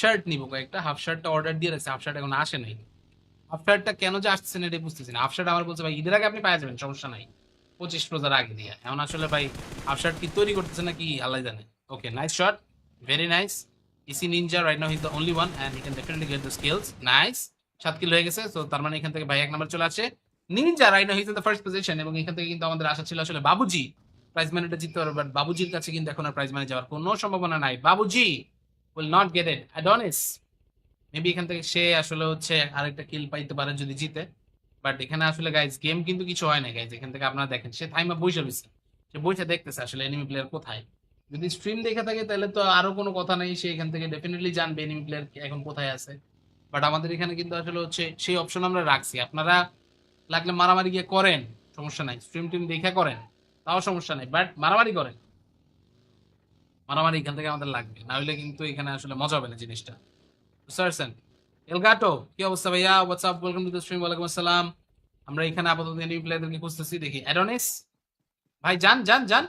Shirt নিবো কয়েকটা, half শার্টটা অর্ডার দিয়ে রাখছি, হাফ শার্ট এখন আসে নাই। হাফ শার্টটা কেন যে আসছে না এটা বুঝতেছি না। হাফ শার্ট আমার বলছে ভাই ঈদের আগে আপনি পাওয়া যাবেন, সমস্যা নাই, 25 রোজার আগে দিয়ে। এখন আসলে ভাই হাফ শার্ট কি তৈরি করতেছে নাকি আল্লাহ জানে। Okay, nice shot, very nice. ইসি Ninja right now he the only one and he can definitely get the skills. Nice, 7 kill হয়ে গেছে। তো তার মানে এখান থেকে ভাই 1 নাম্বার চলে আসে। Ninja right now he is in the first position, এবং এখান থেকে কিন্তু আমাদের আশা ছিল আসলে বাবুজি প্রাইজ মানিটা জিততে পারবে, বাট বাবুজির কাছে কিন্তু এখন আর প্রাইজ মানি যাওয়ার কোনো সম্ভাবনা নাই। Babuji will not get it. Adonis maybe এখান থেকে সে আসলে হচ্ছে আরেকটা কিল পাইতে পারে যদি জিতে। বাট এখানে আসলে গাইজ গেম কিন্তু কিছু হয় না গাইজ। এখান থেকে আপনারা দেখেন সে থাইমা বসে রয়েছে, সে বসে দেখতেছে আসলে এনিমি প্লেয়ার কোথায়। যদি স্ট্রিম দেখে থাকে তাহলে তো আরো কোনো কথা নেই, সে এখান থেকে ডেফিনেটলি জানবে এনিমি প্লেয়ার এখন কোথায় আছে। বাট আমাদের এখানে কিন্তু আসলে হচ্ছে সেই অপশন আমরা রাখছি। আপনারা লাগলে মারামারি গিয়ে করেন, সমস্যা নাই, স্ট্রিম টিম দেখে করেন, তাও সমস্যা নাই, বাট মারামারি করেন। মারামারি এখান থেকে আমাদের লাগবে, না হলে কিন্তু এখানে আসলে মজা হবে না জিনিসটা। বুঝতে এলগাটো কি অবস্থা ভাইয়া? WhatsApp, welcome to the stream. ওয়ালাইকুম আসসালাম। আমরা এখানে আপাতত এনিমি প্লেয়ারদেরকে খুঁজতেছি, দেখি অ্যাডোনিস ভাই যান যান যান,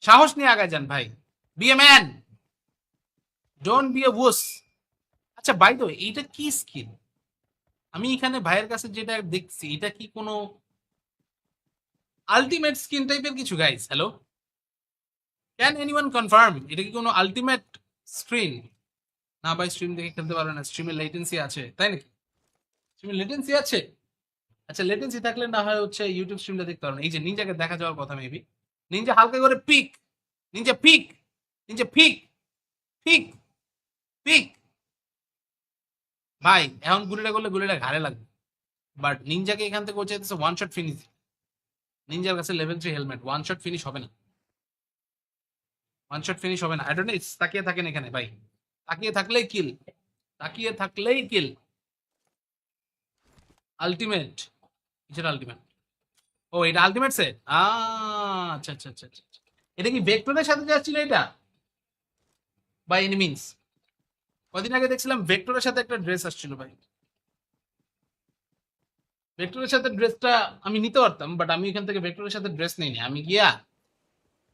সাহস নিয়ে আগায় যান ভাই, be a man, don't be a wuss. আচ্ছা বাই দ্য ওয়ে, এইটা কি স্কিল? আমি এখানে ভাইয়ের কাছে যেটা দেখছি এটা কি কোনো আলটিমেট স্কিন টাইপের কিছু guys? Hello, can anyone confirm এটা কি কোনো আলটিমেট স্ক্রিন? না ভাই, স্ট্রিম দেখে খেলতে পারবে না, স্ট্রিমে লেটেন্সি আছে, তাই নাকি? স্ট্রিমে লেটেন্সি আছে? আচ্ছা লেটেন্সি থাকলে না হয় হচ্ছে ইউটিউব স্ট্রিমটা দেখতে পারেন। এই যে নিনজাকে দেখা যাওয়ার কথা মেবি, নিনজা হালকা করে pick, ninja pick, ninja pick, pick, pick. ভাই এখন গুলিটা করলে গুলিটা ঘাড়ে লাগবে, বাট নিনজাকে এখান থেকে হচ্ছে ওয়ান শট ফিনিশ। নিনজার কাছে level 3 helmet, one shot finish হবে না, ওয়ান শট ফিনিশ হবে না। আই ডোন্ট নো, তাকিয়ে থাকেন এখানে ভাই, তাকিয়ে থাকলেই কিল, তাকিয়ে থাকলেই কিল। আলটিমেট, কিসের আলটিমেট? ও এটা আলটিমেট সেট, আচ্ছা আচ্ছা আচ্ছা আচ্ছা। এটা কি ভেক্টরের সাথে যাচ্ছিল এটা বাই এনি মিনস? কদিন আগে দেখছিলাম ভেক্টরের সাথে একটা ড্রেস আসছিল ভাই। ভেক্টরের সাথে ড্রেসটা আমি নিতে পারতাম, বাট আমি এখান থেকে ভেক্টরের সাথে ড্রেস নিইনি। আমি গিয়া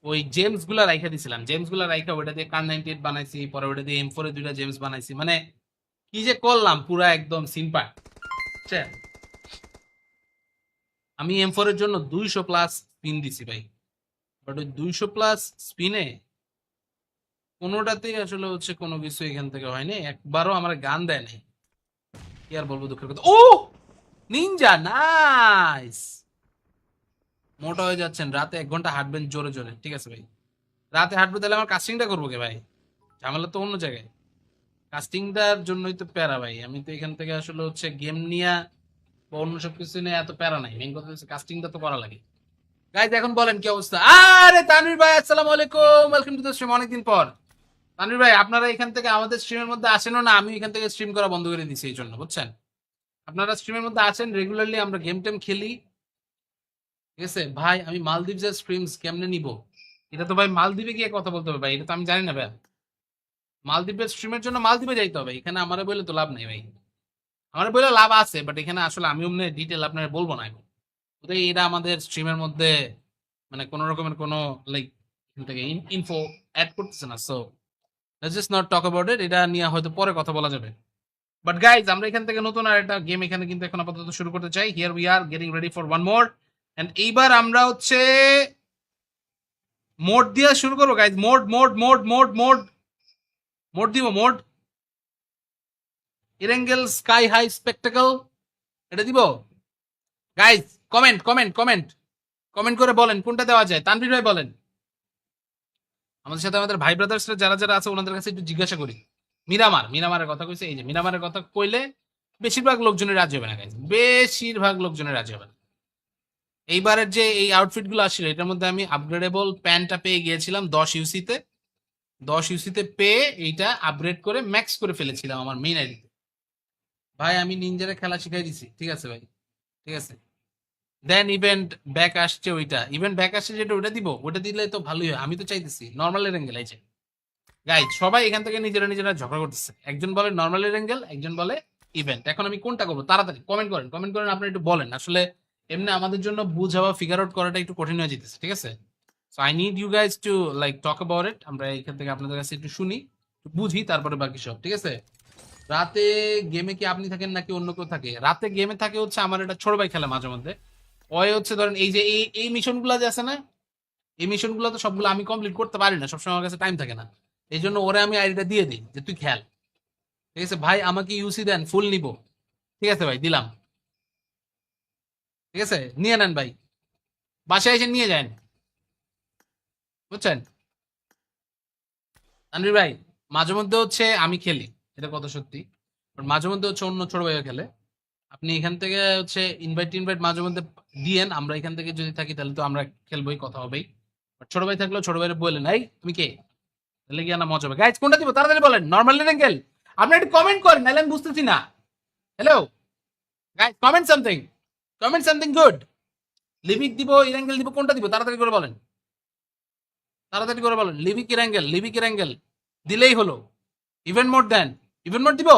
ওই জেমস গুলা রাইখা দিছিলাম, জেমস গুলা রাইখা ওটা দিয়ে কার 98 বানাইছি, পরে ওটা দিয়ে M4 এর 2টা জেমস বানাইছি। মানে কি যে করলাম পুরা একদম সিম্পার। আমি M4 এর জন্য 200 প্লাস স্পিন দিছি ভাই, বাট ওই 200 প্লাস স্পিনে কোনোটাতেই আসলে হচ্ছে কোনো কিছু এখান থেকে হয়নি, একবারও আমার গান দেয় নাই। কি আর বলবো, দুঃখের কথা। ও নিনজা, নাইস। মোটা হয়ে যাচ্ছেন, রাতে 1 ঘন্টা হাঁটবেন জোরে জোরে, ঠিক আছে ভাই? রাতে হাঁটবো তাহলে আমার কাস্টিংটা করবো কে ভাই? ঝামেলা তো অন্য জায়গায়, কাস্টিংটার জন্যই তো প্যারা ভাই। আমি তো এখান থেকে আসলে হচ্ছে গেম নিয়ে বা অন্য সব কিছু নিয়ে এত প্যারা নাই, মেইন কথা হচ্ছে কাস্টিংটা তো করা লাগে। গাইজ এখন বলেন কি অবস্থা? আরে তানভীর ভাই আসসালামু আলাইকুম, ওয়েলকাম টু দ্য স্ট্রিম, অনেকদিন পর। তানভীর ভাই আপনারা এখান থেকে আমাদের স্ট্রিমের মধ্যে আসেনও না, আমি এখান থেকে স্ট্রিম করা বন্ধ করে দিছি এই জন্য, বুঝছেন? আপনারা স্ট্রিমের মধ্যে আছেন রেগুলারলি, আমরা গেম টেম খেলি, ঠিক আছে ভাই? আমি মালদ্বীপের স্ট্রিমস কেমনে নিব? এটা তো ভাই মালদ্বীপে গিয়ে কথা বলতে হবে ভাই, এটা তো আমি জানি না ভাই। মালদ্বীপের স্ট্রিমের জন্য মালদ্বীপে যাইতে হবে, এখানে আমারে বলে তো লাভ নেই ভাই। আমার বলে লাভ আছে, বাট এখানে আসলে আমি অমনি ডিটেল আপনার বলবো না এখন। ওদের এটা আমাদের স্ট্রিমের মধ্যে মানে কোন রকমের কোনো লাইক থেকে ইনফো অ্যাড করতেছে না, so let's just not talk about ইট। এটা নিয়ে হয়তো পরে কথা বলা যাবে। বাট গাইজ আমরা এখান থেকে নতুন আর একটা গেম এখানে কিন্তু এখন আপাতত শুরু করতে চাই। Here we are getting ready for one more, and এইবার আমরা হচ্ছে মোড দিয়ে শুরু করবো guys. Mode mode mode mode mode mode দিব, mode Erangel sky high spectacle, এটা দিব guys. Comment comment comment comment করে বলেন কোনটা দেওয়া যায়। তানভীর ভাই বলেন। আমাদের সাথে আমাদের ভাই ব্রাদার্সরা যারা যারা আছে ওনাদের কাছে একটু জিজ্ঞাসা করি। মিরামার, মিরামারের কথা কইছে, এই যে মিরামারের কথা কইলে বেশিরভাগ লোকজনের রাজি হবে না গাইজ, বেশিরভাগ লোকজনের রাজি হবে না। এইবারের যে এই আউটফিট গুলো আসছিল এটার মধ্যে আমি আপগ্রেডেবল প্যান্টটা পেয়ে গিয়েছিলাম 10 ইউসিতে, 10 ইউসিতে পেয়ে এইটা আপগ্রেড করে ম্যাক্স করে ফেলেছিলাম আমার মেইন আইডিতে। ভাই আমি নিনজারে খেলা শিখাই দিছি, ঠিক আছে ভাই, ঠিক আছে। দেন ইভেন্ট ব্যাক আসছে, ওইটা ইভেন্ট ব্যাক আসছে যেটা ওটা দিব, ওটা দিলে তো ভালোই হয়। আমি তো চাইতেছি নর্মাল এঙ্গেল আছে গাইজ। সবাই এখান থেকে নিজেরা নিজেরা ঝগড়া করতেছে, একজন বলে নর্মাল এঙ্গেল, একজন বলে ইভেন্ট। এখন আমি কোনটা করবো? তাড়াতাড়ি কমেন্ট করেন, কমেন্ট করেন, আপনারা একটু বলেন। আসলে এমনি আমাদের জন্য বুঝা বা ফিগার আউট করাটা একটু কঠিন হয়ে যেতেছে, ঠিক আছে? So I need you guys to like talk about it. আমরা এখান থেকে আপনাদের কাছে একটু শুনি, একটু বুঝি, তারপরে বাকি সব, ঠিক আছে? রাতে গেমে কি আপনি থাকেন নাকি অন্য কেউ থাকে? রাতে গেমে থাকে হচ্ছে আমার একটা ছোট ভাই খেলে মাঝে মধ্যে। ওই হচ্ছে ধরেন এই যে এই মিশন গুলা যে আছে না, এই মিশন গুলো তো সবগুলো আমি কমপ্লিট করতে পারি না, সবসময় আমার কাছে টাইম থাকে না। এই জন্য ওরে আমি আইডিটা দিয়ে দিই যে তুই খেল। ঠিক আছে ভাই, আমাকে ইউসি দেন, ফুল নিব। ঠিক আছে ভাই, দিলাম। ঠিক আছে, নিয়ে নেন ভাই, বাসায় এসে নিয়ে যান। বুঝছেন তানভীর ভাই? মাঝে মধ্যে হচ্ছে আমি খেলি, এটা কথা সত্যি। But মাঝে মধ্যে হচ্ছে অন্য ছোট ভাইও খেলে। আপনি এখান থেকে হচ্ছে ইনভাইট টিনভাইট মাঝে মধ্যে দিয়েন, আমরা এখান থেকে যদি থাকি তাহলে তো আমরা খেলবোই, কথা হবেই। But ছোট ভাই থাকলেও ছোট ভাইয়ের বললেন, এই তুমি কে, তাহলে গিয়ে না মজা হবে। গাইজ কোনটা দিব তাড়াতাড়ি বলেন, নর্মাল রেঙ্গেল? আপনি একটু কমেন্ট করেন, নাহলে আমি বুঝতেছি না। Hello guys, comment something, comment something good. Livik দিব, ইরাঙ্গেল দিব, কোনটা দিব তাড়াতাড়ি করে বলেন, তাড়াতাড়ি করে বলেন। লিভিক ইরাঙ্গেল, লিভিক ইরাঙ্গেল দিলেই হলো। ইভেন্ট মোড দেন, ইভেন্ট মোড দিব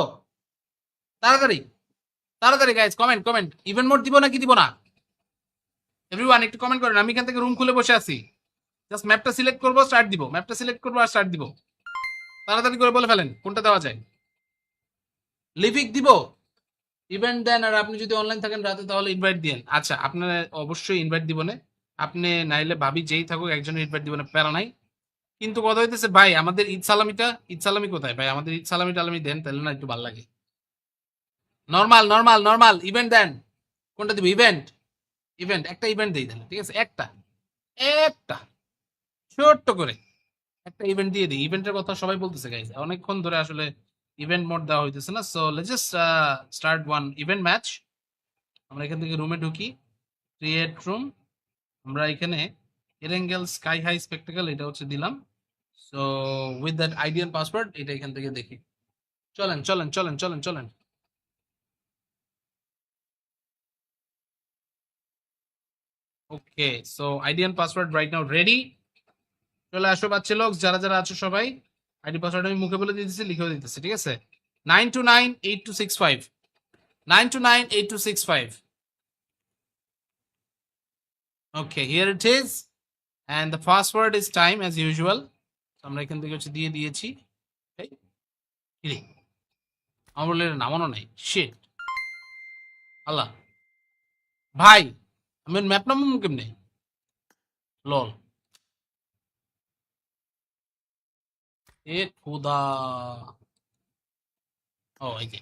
তাড়াতাড়ি, তাড়াতাড়ি guys comment comment, event mode দিব নাকি দিব না? এভরিওয়ান একটু কমেন্ট করেন, আমি এখান থেকে রুম খুলে বসে আছি, জাস্ট ম্যাপটা সিলেক্ট করবো, স্টার্ট দিব, ম্যাপটা সিলেক্ট করবো আর স্টার্ট দিব। তাড়াতাড়ি করে বলে ফেলেন কোনটা দেওয়া যায়। লিভিক দিব, ইভেন্ট দেন, আর আপনি যদি অনলাইন থাকেন রাতে তাহলে ইনভাইট দিন। আচ্ছা আপনার অবশ্যই ইনভাইট দিব না, আপনি নাইলে ভাবি যেই থাকুক একজনের ইনভাইট দিব না, প্যারা নাই। কিন্তু কথা হইতেছে ভাই, আমাদের ঈদ সালামিটা, ঈদ সালামি কোথায় ভাই? আমাদের ঈদ সালামি টালামি দেন, তাহলে না একটু ভালো লাগে। নর্মাল নর্মাল নর্মাল ইভেন্ট দেন, কোনটা দিব? ইভেন্ট, ইভেন্ট একটা ইভেন্ট দিই দেন, ঠিক আছে? একটা, একটা ছোট্ট করে একটা ইভেন্ট দিয়ে দিই। ইভেন্টের কথা সবাই বলতেছে গাইজ, অনেকক্ষণ ধরে আসলে ইভেন্ট মোড দেওয়া হইতেছে না। So let's just start one event match. আমরা এখান থেকে রুমে ঢুকি, ক্রিয়েট রুম। আমরা এখানে এরেঙ্গেল স্কাই হাই স্পেকটাকেল এটা হচ্ছে দিলাম। So with that ID and password এটা এখান থেকে দেখি। চলেন চলেন চলেন চলেন চলেন। Okay, so ID and password right now ready. চলে আসো বাচ্চা লোক, যারা যারা আছো সবাই। আইডি পাসওয়ার্ড আমি মুখে বলে দিতেছি, লিখেও দিতেছি, ঠিক আছে? 9298265, 9298265। Okay, here it is. And the password is time as usual. আমরা এখান থেকে হচ্ছে দিয়ে দিয়েছি। এই, কিরে, আমার বলে নামানো নাই, শিট। আল্লাহ ভাই, আমি ম্যাপ নামাবো কেমনে? লল, এ খোদা। ও এই যে,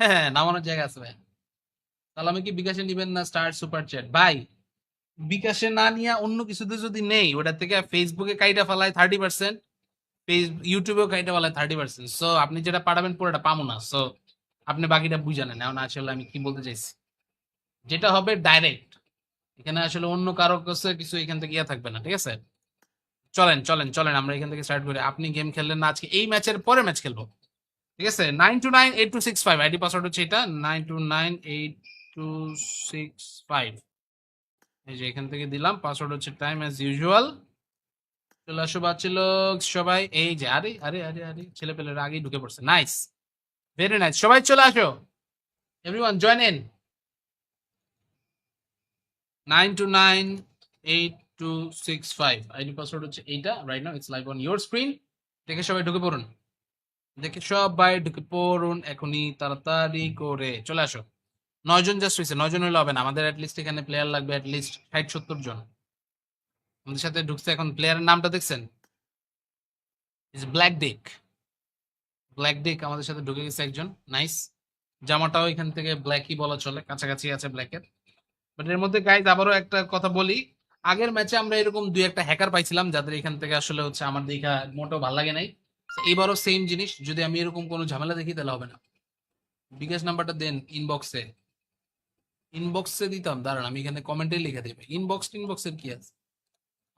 হ্যাঁ হ্যাঁ, নামানোর জায়গা আছে ভাই। তাহলে আমি কি বিকাশে নিবেন না স্টার সুপার চ্যাট ভাই? বিকাশে না নিয়ে অন্য কিছুতে যদি নেই, ওটা থেকে ফেসবুকে কাইটা ফেলায় 30%, ইউটিউবেও কাইটা ফেলায় 30%। সো আপনি যেটা পাঠাবেন পুরোটা পাবো না। সো আপনি বাকিটা বুঝে নেন। এখন আসলে আমি কি বলতে চাইছি, যেটা হবে ডাইরেক্ট, এখানে আসলে অন্য কারো কাছে কিছু এখান থেকে ইয়ে থাকবে না, ঠিক আছে? চলেন চলেন চলেন, আমরা এখান থেকে স্টার্ট করি। আপনি গেম খেললেন না আজকে, এই ম্যাচের পরে ম্যাচ খেলবো, ঠিক আছে? 9298265 আইডি পাসওয়ার্ড হচ্ছে এটা, 9298265। এই যে এখান থেকে দিলাম, পাসওয়ার্ড হচ্ছে টাইম অ্যাজ ইউজুয়াল। চলে আসো বাচ্চা লোক সবাই। এই যে, আরে আরে আরে আরে, ছেলে পেলেরা আগেই ঢুকে পড়ছে, নাইস, ভেরি নাইস। সবাই চলে আসো, everyone join in. 9298265 ID password হচ্ছে এইটা, right now it's live on your screen. দেখে সবাই ঢুকে পড়ুন, দেখে সবাই ঢুকে পড়ুন এখনই, তাড়াতাড়ি করে চলে আসো। 9 জন জাস্ট হয়েছে, 9 জন হলে হবে না, আমাদের অ্যাটলিস্ট এখানে প্লেয়ার লাগবে অ্যাটলিস্ট 60-70 জন। আমাদের সাথে ঢুকছে, এখন প্লেয়ারের নামটা দেখছেন, ইজ ব্ল্যাক ডিক। ব্ল্যাক ডিক আমাদের সাথে ঢুকে গেছে একজন, নাইস। জামাটাও এখান থেকে ব্ল্যাকই বলা চলে, কাছাকাছি আছে ব্ল্যাকের। বাট এর মধ্যে গাইজ আবারও একটা কথা বলি, আগের ম্যাচে আমরা এরকম দুই একটা হ্যাকার পাইছিলাম, যাদের এখান থেকে আসলে হচ্ছে আমার দেখা মোটেও ভালো লাগে নাই। এইবারও সেম জিনিস, যদি আমি এরকম কোনো ঝামেলা দেখি তাহলে হবে না। বিকাশ নাম্বারটা দেন ইনবক্সে, ইনবক্সে দিতাম, দাঁড়ান আমি এখানে কমেন্টে লিখে দেবে। ইনবক্সের কি আছে,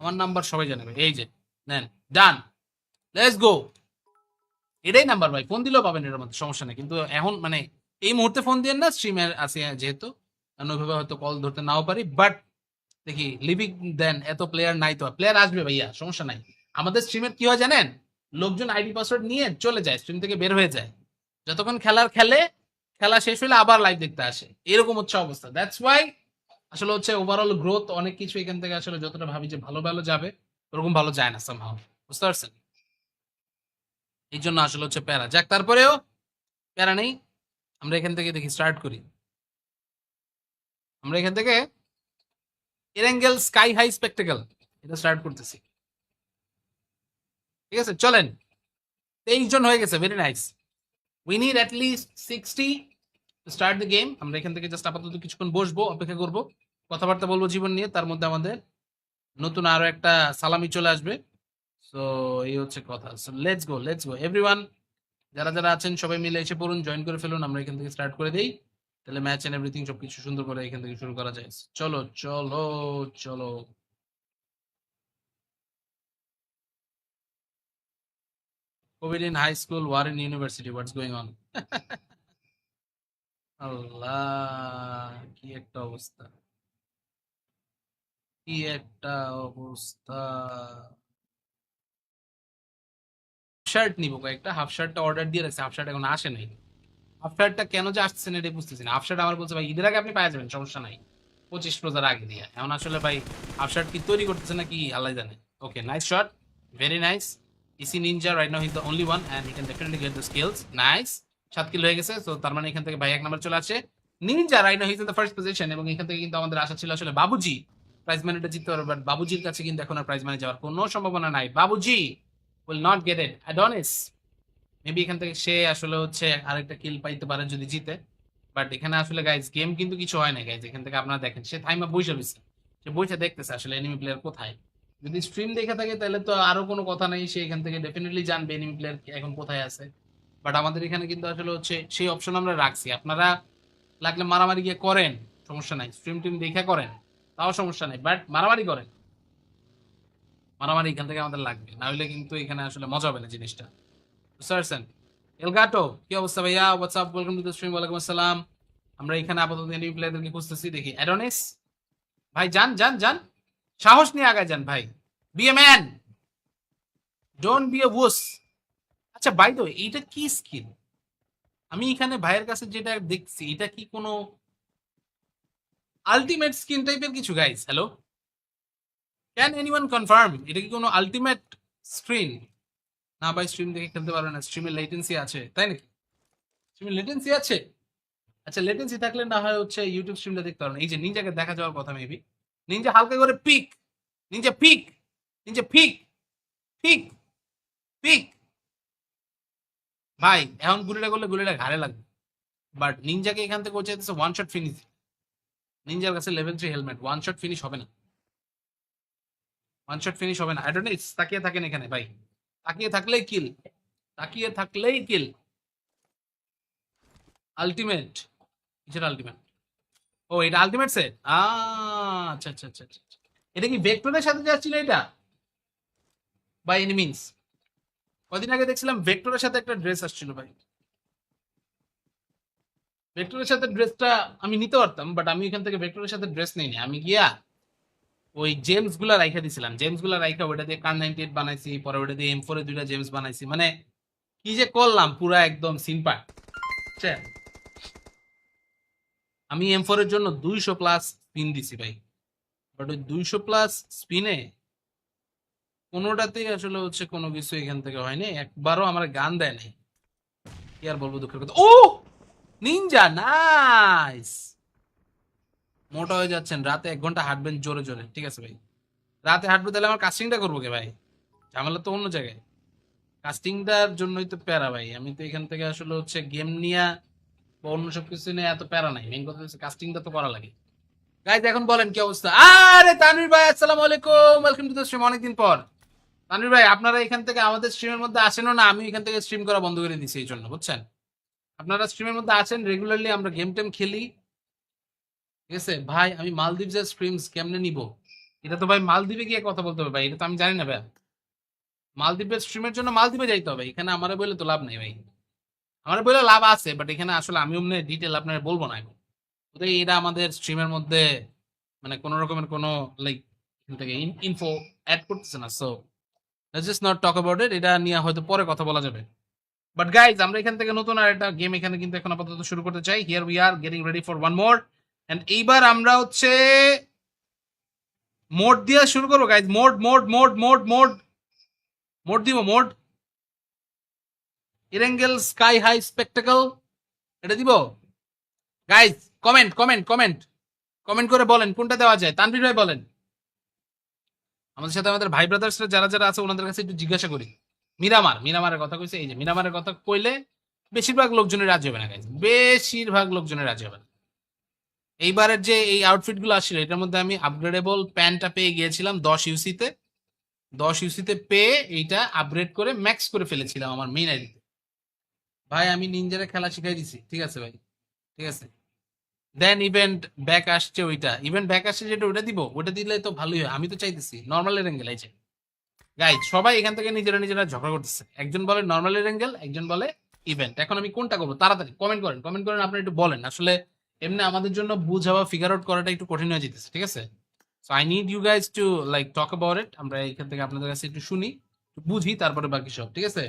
আমার নাম্বার সবাই জানাবে, এই যে নেন, ডান, লেটস গো। এটাই নাম্বার ভাই, ফোন দিলেও পাবেন, এর মধ্যে সমস্যা নেই। কিন্তু এখন মানে এই মুহূর্তে ফোন দিয়ে না, স্ট্রিমে আছে যেহেতু, আমি ওইভাবে হয়তো কল ধরতে নাও পারি। বাট দেখি লিভিং দেন, এত প্লেয়ার নাই তো, প্লেয়ার আসবে ভাইয়া, সমস্যা নাই। আমাদের স্ট্রিমের কি হয় জানেন, লোকজন আইডি পাসওয়ার্ড নিয়ে চলে যায়, স্ট্রিম থেকে বের হয়ে যায়, যতক্ষণ খেলার খেলে, খেলা শেষ হলে আবার লাইভ দেখতে আসে, এরকম হচ্ছে অবস্থা। দ্যাটস ওয়াই আসলে হচ্ছে ওভারঅল গ্রোথ অনেক কিছু এখান থেকে আসলে যতটা ভাবি যে ভালো ভালো যাবে, ওরকম ভালো যায় না সামহাও, বুঝতে পারছেন? এই জন্য আসলে হচ্ছে প্যারা যাক, তারপরেও প্যারা নেই, আমরা এখান থেকে দেখি স্টার্ট করি। আমরা এখান থেকে এরেঙ্গেল স্কাই হাই স্পেকটেকল এটা স্টার্ট করতেছি। ঠিক আছে, চলেন। 23 জন হয়ে গেছে, very nice. We need at least 60 to start the game. আমরা এখান থেকে জাস্ট আপাতত কিছুক্ষণ বসবো, অপেক্ষা করব, কথাবার্তা বলবো জীবন নিয়ে। তার মধ্যে আমাদের নতুন আরো একটা সালামি চলে আসবে। সো এই হচ্ছে কথা। So let's go everyone. যারা যারা আছেন সবাই মিলে এসে পড়ুন, জয়েন করে ফেলুন। আমরা এখান থেকে স্টার্ট করে দেই, তাহলে ম্যাচ এন্ড এভরিথিং সবকিছু সুন্দর করে এখান থেকে শুরু করা যায়। চলো চলো চলো। Covid in high school, war in university, what's going on? Allah, কি একটা অবস্থা, কি একটা অবস্থা। শার্ট নিবো কয়েকটা, হাফ শার্টটা অর্ডার দিয়ে রাখছি, হাফ শার্ট এখন আসে নাই। হাফ শার্টটা কেন যে আসছে না এটা বুঝতেছি না। হাফ শার্ট আমার বলছে ভাই ঈদের আগে আপনি পাওয়া যাবেন, সমস্যা নাই, 25 রোজার আগে দিয়ে। এখন আসলে ভাই হাফ শার্ট কি তৈরি করতেছে নাকি আল্লাহ জানে। Okay, nice shot, very nice. ইসি Ninja right now he is the only one and he can definitely get the skills. Nice, 7 kill হয়ে গেছে। তো তার মানে এখান থেকে ভাই এক নাম্বার চলে আসে। Ninja right now he is in the first position, এবং এখান থেকে কিন্তু আমাদের আশা ছিল আসলে বাবুজি প্রাইজ মানিটা জিততে পারবে, বাট বাবুজির কাছে কিন্তু এখন আর প্রাইজ মানি যাওয়ার কোনো সম্ভাবনা নাই। Babuji will not get it. Adonis maybe এখান থেকে সে আসলে হচ্ছে আরেকটা কিল পাইতে পারে যদি জিতে। বাট এখানে আসলে গাইজ গেম কিন্তু কিছু হয় না গাইজ। এখান থেকে আপনারা দেখেন সে থাইমা বইসা রয়েছে, সে বইসা দেখতেছে আসলে এনিমি প্লেয়ার কোথায়। যদি স্ট্রিম দেখে থাকে তাহলে তো আরো কোনো কথা নেই, সে এখান থেকে ডেফিনেটলি জানবে এনিমি প্লেয়ার এখন কোথায় আছে। বাট আমাদের এখানে কিন্তু আসলে হচ্ছে সেই অপশন আমরা রাখছি। আপনারা লাগলে মারামারি গিয়ে করেন, সমস্যা নাই, স্ট্রিম টিম দেখে করেন, তাও সমস্যা নাই, বাট মারামারি করেন। মারামারি এখান থেকে আমাদের লাগবে, না হলে কিন্তু এখানে আসলে মজা হবে না জিনিসটা, বুঝতে পারছেন? এলগাটো, কি অবস্থা ভাইয়া? WhatsApp, welcome to the stream. ওয়ালাইকুম আসসালাম। আমরা এখানে আপাতত এনিমি প্লেয়ারদেরকে খুঁজতেছি, দেখি। অ্যাডোনিস ভাই যান যান যান, সাহস নিয়ে আগায় যান ভাই, be a man, don't be a wuss. আচ্ছা বাই দ্য ওয়ে, এইটা কি স্কিল? আমি এখানে ভাইয়ের কাছে যেটা দেখছি, এটা কি কোনো আলটিমেট স্কিন টাইপের কিছু guys? Hello, can anyone confirm এটা কি কোনো আলটিমেট স্ক্রিন? না ভাই, স্ট্রিম দেখে খেলতে পারবে না, স্ট্রিমে লেটেন্সি আছে, তাই নাকি? স্ট্রিমে লেটেন্সি আছে? আচ্ছা, লেটেন্সি থাকলে না হয় হচ্ছে ইউটিউব স্ট্রিমটা দেখতে পারবেন। এই যে নিনজাকে দেখা যাওয়ার কথা মেবি। নিনজা হালকা করে pick, ninja pick, ninja pick, pick, pick. ভাই এখন গুলিটা করলে গুলিটা ঘাড়ে লাগবে, বাট নিনজাকে এখান থেকে চাইতেছে ওয়ান শট ফিনিশ। নিনজার কাছে level 3 helmet, one shot finish হবে না, ওয়ান শট ফিনিশ হবে না। আই ডোন্ট নো, তাকিয়ে থাকেন এখানে ভাই, তাকিয়ে থাকলেই কিল, তাকিয়ে থাকলেই কিল। আলটিমেট, কিসের আলটিমেট? ও এটা আলটিমেট সেট। আচ্ছা আচ্ছা আচ্ছা আচ্ছা আচ্ছা। এটা কি ভেক্টরের সাথে যাচ্ছিল এটা, বাই এনি মিনস? কদিন আগে দেখছিলাম ভেক্টরের সাথে একটা ড্রেস আসছিল ভাই। ভেক্টরের সাথে ড্রেসটা আমি নিতে পারতাম, বাট আমি এখান থেকে ভেক্টরের সাথে ড্রেস নেইনি। আমি গিয়া ওই জেমস গুলা রাইখা দিছিলাম, জেমস গুলা রাইখা ওটা দিয়ে কার 98 বানাইছি, পরে ওটা দিয়ে M4 এর 2টা জেমস বানাইছি। মানে কি যে করলাম, পুরা একদম সিম্পা। আমি M4 এর জন্য 200 প্লাস স্পিন দিছি ভাই, বাট ওই 200 প্লাস স্পিনে কোনোটাতেই আসলে হচ্ছে কোনো কিছু এখান থেকে হয়নি, একবারও আমার গান দেয় নাই। কি আর বলবো, দুঃখের কথা। ও নিনজা, নাইস। মোটা হয়ে যাচ্ছেন, রাতে 1 ঘন্টা হাঁটবেন জোরে জোরে, ঠিক আছে ভাই? রাতে হাঁটবো তাহলে আমার কাস্টিংটা করবো কে ভাই? ঝামেলা তো অন্য জায়গায়, কাস্টিংটার জন্যই তো প্যারা ভাই। আমি তো এখান থেকে আসলে হচ্ছে গেম নিয়ে বা অন্য সব কিছু নিয়ে এত প্যারা নাই, মেইন কথা হচ্ছে কাস্টিংটা তো করা লাগে। গাইজ এখন বলেন কি অবস্থা? আরে তানভীর ভাই, আসসালামু আলাইকুম, ওয়েলকাম টু দ্য স্ট্রিম, অনেকদিন পর। তানভীর ভাই আপনারা এখান থেকে আমাদের স্ট্রিমের মধ্যে আসেনও না, আমি এখান থেকে স্ট্রিম করা বন্ধ করে দিছি এই জন্য, বুঝছেন? আপনারা স্ট্রিমের মধ্যে আছেন রেগুলারলি, আমরা গেম টেম খেলি, ঠিক আছে ভাই? আমি মালদ্বীপের স্ট্রিমস কেমনে নিব? এটা তো ভাই মালদ্বীপে গিয়ে কথা বলতে হবে ভাই, এটা তো আমি জানি না ভাই। মালদ্বীপের স্ট্রিমের জন্য মালদ্বীপে যাইতে হবে, এখানে আমারে বলে তো লাভ নেই ভাই। আমার বলে লাভ আছে, বাট এখানে আসলে আমি অমনি ডিটেল আপনার বলবো না এখন। ওটাই, এটা আমাদের স্ট্রিমের মধ্যে মানে কোনো রকমের কোনো লাইক এখান থেকে ইনফো অ্যাড করতেছে না। So let's just not talk about ইট, এটা নিয়ে হয়তো পরে কথা বলা যাবে। বাট গাইজ আমরা এখান থেকে নতুন আর একটা গেম এখানে কিন্তু এখন আপাতত শুরু করতে চাই। Here we are getting ready for one more, and এইবার আমরা হচ্ছে মোড দিয়ে শুরু করবো guys. Mode mode mode mode mode mode দিব, mode Erangel sky high spectacle. এটা দিব? Guys comment comment comment comment করে বলেন কোনটা দেওয়া যায়। তানভীর ভাই বলেন। আমাদের সাথে আমাদের ভাই ব্রাদার্সরা যারা যারা আছে ওনাদের কাছে একটু জিজ্ঞাসা করি। মিরামারের কথা কইছে, এই যে মিরামারের কথা কইলে বেশিরভাগ লোকজনের রাজি হবে না গাইজ, বেশিরভাগ লোকজনের রাজি হবে না। এইবারের যে এই আউটফিট গুলো আসছিল এটার মধ্যে আমি আপগ্রেডেবল প্যান্টটা পেয়ে গিয়েছিলাম 10 ইউসিতে। 10 ইউসিতে পেয়ে এইটা আপগ্রেড করে ম্যাক্স করে ফেলেছিলাম আমার মেইন আইডিতে। ভাই আমি নিনজারে খেলা শিখাই দিছি, ঠিক আছে ভাই, ঠিক আছে। দেন ইভেন্ট ব্যাক আসছে, ওইটা ইভেন্ট ব্যাক আসছে যেটা ওটা দিব, ওটা দিলে তো ভালোই হয়। আমি তো চাইতেছি নর্মালের অ্যাঙ্গেল এই যে গাইজ, সবাই এখান থেকে নিজেরা নিজেরা ঝগড়া করতেছে, একজন বলে নর্মালের অ্যাঙ্গেল, একজন বলে ইভেন্ট। এখন আমি কোনটা করবো? তাড়াতাড়ি কমেন্ট করেন, কমেন্ট করেন, আপনারা একটু বলেন। আসলে এমনি আমাদের জন্য বুঝা বা ফিগার আউট করাটা একটু কঠিন হয়ে যেতেছে, ঠিক আছে। So I need you guys to like talk about it. আমরা এখান থেকে আপনাদের কাছে একটু শুনি, একটু বুঝি, তারপরে বাকি সব, ঠিক আছে।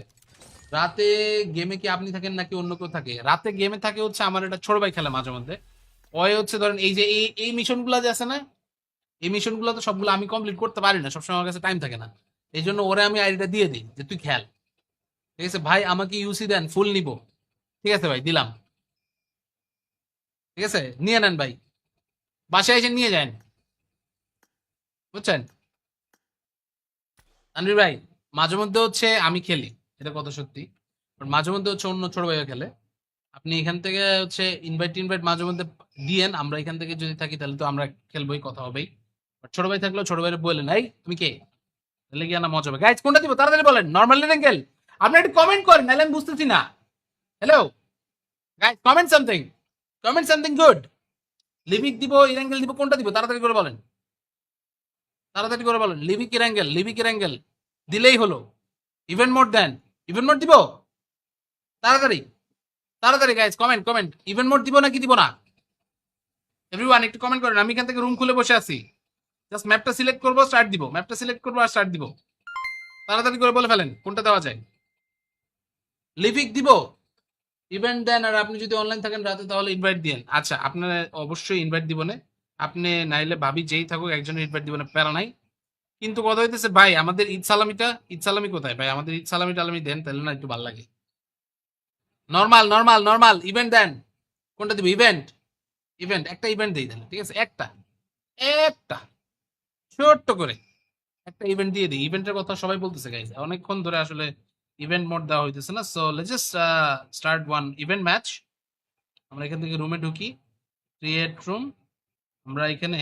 রাতে গেমে কি আপনি থাকেন নাকি অন্য কেউ থাকে? রাতে গেমে থাকে হচ্ছে আমার একটা ছোট ভাই, খেলে মাঝে মধ্যে। ওই হচ্ছে ধরেন এই যে এই মিশন গুলা যে আছে না, এই মিশন গুলো তো সবগুলো আমি কমপ্লিট করতে পারি না, সবসময় আমার কাছে টাইম থাকে না। এই জন্য ওরে আমি আইডিটা দিয়ে দিই যে তুই খেল, ঠিক আছে ভাই, আমাকে ইউসি দেন, ফুল নিব। ঠিক আছে ভাই, দিলাম। ঠিক আছে, নিয়ে নেন ভাই, বাসায় এসে নিয়ে যান, বুঝছেন। আনবির ভাই, মাঝে মধ্যে হচ্ছে আমি খেলি, এটা কথা সত্যি। But মাঝে মধ্যে হচ্ছে অন্য ছোট ভাইও খেলে। আপনি এখান থেকে হচ্ছে ইনভাইট টিনভাইট মাঝে মধ্যে দিয়েন, আমরা এখান থেকে যদি থাকি তাহলে তো আমরা খেলবোই, কথা হবেই। But ছোট ভাই থাকলেও ছোট ভাইয়ের বললেন, এই তুমি কে, তাহলে কি না মজা হবে। গাইজ কোনটা দিব তাড়াতাড়ি বলেন, নর্মাল অ্যাঙ্গেল? আপনি একটু কমেন্ট করেন, নাহলে আমি বুঝতেছি না। Hello guys, comment something, comment something good. Livik দিব, ইরাঙ্গেল দিব, কোনটা দিব তাড়াতাড়ি করে বলেন, তাড়াতাড়ি করে বলেন। লিভিক ইরাঙ্গেল, লিভিক ইরাঙ্গেল দিলেই হলো। ইভেন্ট মোড দেন, ইভেন্ট মোড দিব, তাড়াতাড়ি তাড়াতাড়ি guys comment comment, event mode দিব নাকি দিব না? এভরিওয়ান একটু কমেন্ট করেন। আমি এখান থেকে রুম খুলে বসে আছি, জাস্ট ম্যাপটা সিলেক্ট করবো, স্টার্ট দিব, ম্যাপটা সিলেক্ট করবো আর স্টার্ট দিব। তাড়াতাড়ি করে বলে ফেলেন কোনটা দেওয়া যায়। লিভিক দিব, ইভেন্ট দেন, আর আপনি যদি অনলাইন থাকেন রাতে তাহলে ইনভাইট দিন। আচ্ছা আপনার অবশ্যই ইনভাইট দিব না, আপনি নাইলে ভাবি যেই থাকুক একজনের ইনভাইট দিব না, প্যারা নাই। কিন্তু কথা হইতেছে ভাই, আমাদের ঈদ সালামিটা, ঈদ সালামি কোথায় ভাই? আমাদের ঈদ সালামি টালামি দেন তাহলে না একটু ভালো লাগে। নর্মাল নর্মাল নর্মাল ইভেন্ট দেন, কোনটা দিব? ইভেন্ট, ইভেন্ট একটা ইভেন্ট দিই দেন, ঠিক আছে, একটা একটা ছোট্ট করে একটা ইভেন্ট দিয়ে দিই। ইভেন্টের কথা সবাই বলতেছে গাইজ, অনেকক্ষণ ধরে আসলে ইভেন্ট মোড দেওয়া হইতেছে না। So let's just start one event match. আমরা এখান থেকে রুমে ঢুকি, ক্রিয়েট রুম। আমরা এখানে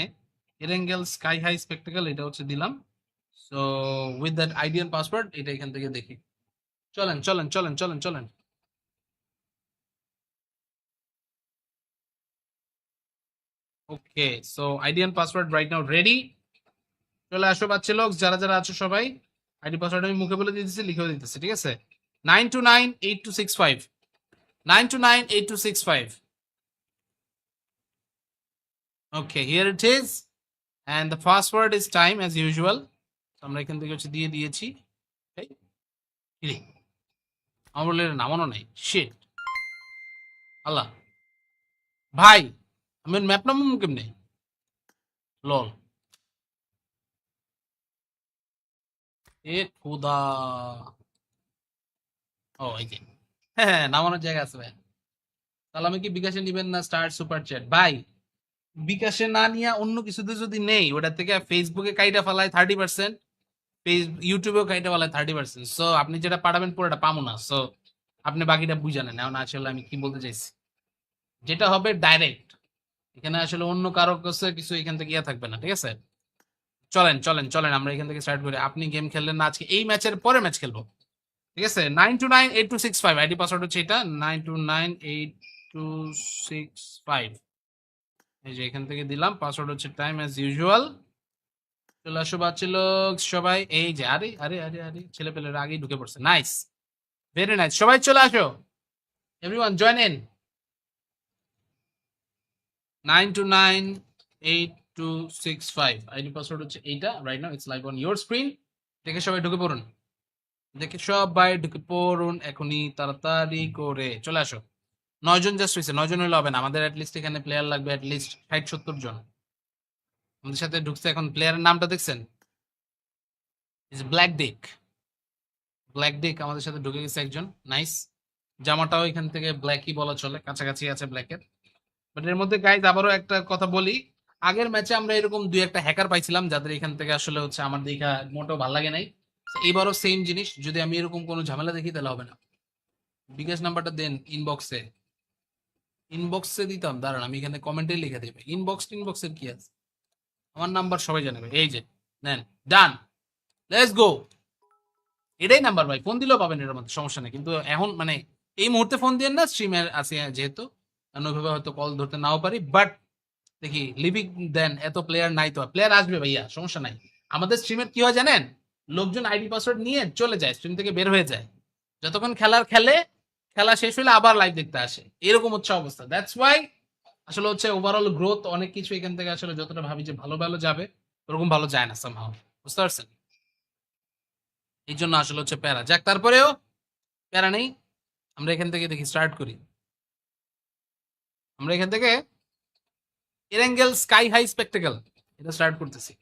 এরেঙ্গেল স্কাই হাই স্পেকটাকল এটা হচ্ছে দিলাম। So with that ID and password এটা এখান থেকে দেখি। চলেন চলেন চলেন চলেন চলেন। Okay, so ID and password right now ready. চলে আসো বাচ্চা লোক, যারা যারা আছো সবাই। আইডি পাসওয়ার্ড আমি মুখে বলে দিতেছি, লিখেও দিতেছি, ঠিক আছে। 9298265, 9298265। Okay, here it is, and the password is time as usual. আমরা এখান থেকে হচ্ছে দিয়ে দিয়েছি। এই, কিরে, আমার বলে নামানো নাই, শিট, আল্লাহ। ভাই আমি ম্যাপ নামাবো কেমনে? লল, এ খুদা। ও এই যে, হ্যাঁ হ্যাঁ, নামানোর জায়গা আছে ভাই। তাহলে আমি কি বিকাশে নিবেন না স্টার সুপার চ্যাট? ভাই বিকাশে না নিয়ে অন্য কিছুতে যদি নেই, ওটা থেকে ফেসবুকে কাইটা ফেলায় 30%, ইউটিউবেও কাইটা ফেলায় 30%। সো আপনি যেটা পাঠাবেন পুরোটা পাবো না। সো আপনি বাকিটা বুঝে নেন। এখন আসলে আমি কি বলতে চাইছি, যেটা হবে ডাইরেক্ট, এখানে আসলে অন্য কারো কাছে কিছু এখান থেকে ইয়ে থাকবে না, ঠিক আছে। চলেন চলেন চলেন, আমরা এখান থেকে স্টার্ট করি। আপনি গেম খেললেন না আজকে, এই ম্যাচের পরে ম্যাচ খেলবো, ঠিক আছে। 9298265 আইডি পাসওয়ার্ড হচ্ছে এটা, 9298265। এই যে এখান থেকে দিলাম, পাসওয়ার্ড হচ্ছে টাইম অ্যাজ ইউজুয়াল। চলে আসো বাচ্চা লোক সবাই। এই যে আরে আরে আরে আরে, ছেলে পেলেরা আগেই ঢুকে পড়ছে, নাইস, ভেরি নাইস, সবাই চলে আসো, everyone join in. 9298265 ID password হচ্ছে এইটা, right now it's live on your screen. দেখে সবাই ঢুকে পড়ুন, দেখে সবাই ঢুকে পড়ুন এখনই, তাড়াতাড়ি করে চলে আসো। 9 জন জাস্ট হয়েছে, 9 জন হলে হবে না, আমাদের অ্যাটলিস্ট এখানে প্লেয়ার লাগবে অ্যাটলিস্ট 60-70 জন। আমাদের সাথে ঢুকছে, এখন প্লেয়ারের নামটা দেখছেন, ইজ ব্ল্যাক ডিক, ব্ল্যাক ডিক আমাদের সাথে ঢুকে গেছে একজন, নাইস। জামাটাও এখান থেকে ব্ল্যাকই বলা চলে, কাছাকাছি আছে ব্ল্যাকের। বাট এর মধ্যে গাইজ আবারও একটা কথা বলি, আগের ম্যাচে আমরা এরকম দুই একটা হ্যাকার পাইছিলাম যাদের এখান থেকে আসলে হচ্ছে আমার দেখা মোটেও ভালো লাগে নাই। So এবারও সেম জিনিস, যদি আমি এরকম কোনো ঝামেলা দেখি তাহলে হবে না। বিকাশ নাম্বারটা দেন ইনবক্সে, ইনবক্সে দিতাম, দাঁড়ান আমি এখানে কমেন্টে লিখে দেবে। ইনবক্সের কি আছে, আমার নাম্বার সবাই জানে ভাই, এই যে নেন, ডান, লেটস গো। এটাই নাম্বার ভাই, ফোন দিলেও পাবেন, এর মধ্যে সমস্যা নেই। কিন্তু এখন মানে এই মুহূর্তে ফোন দিয়ে না, স্ট্রিমে আছে যেহেতু, আমি ওইভাবে হয়তো কল ধরতে নাও পারি, বাট দেখি লিভিং দেন এত প্লেয়ার নাই, তো প্লেয়ার আসবে ভাইয়া, সমস্যা নাই। আমাদের স্ট্রিমের কি হয় জানেন, লোকজন আইডি পাসওয়ার্ড নিয়ে চলে যায়, স্ট্রিম থেকে বের হয়ে যায়, যতক্ষণ খেলার খেলে, খেলা শেষ হলে আবার লাইভ দেখতে আসে, এরকম হচ্ছে অবস্থা। দ্যাটস ওয়াই আসলে হচ্ছে ওভারঅল গ্রোথ অনেক কিছু এখান থেকে আসলে যতটা ভাবি যে ভালো ভালো যাবে, ওরকম ভালো যায় না সামহাও, বুঝতে পারছেন? এই জন্য আসলে হচ্ছে প্যারা যাক, তারপরেও প্যারা নেই। আমরা এখান থেকে দেখি স্টার্ট করি, আমরা এখান থেকে এরেঙ্গেল স্কাই হাই স্পেকটেকল এটা স্টার্ট করতেছি,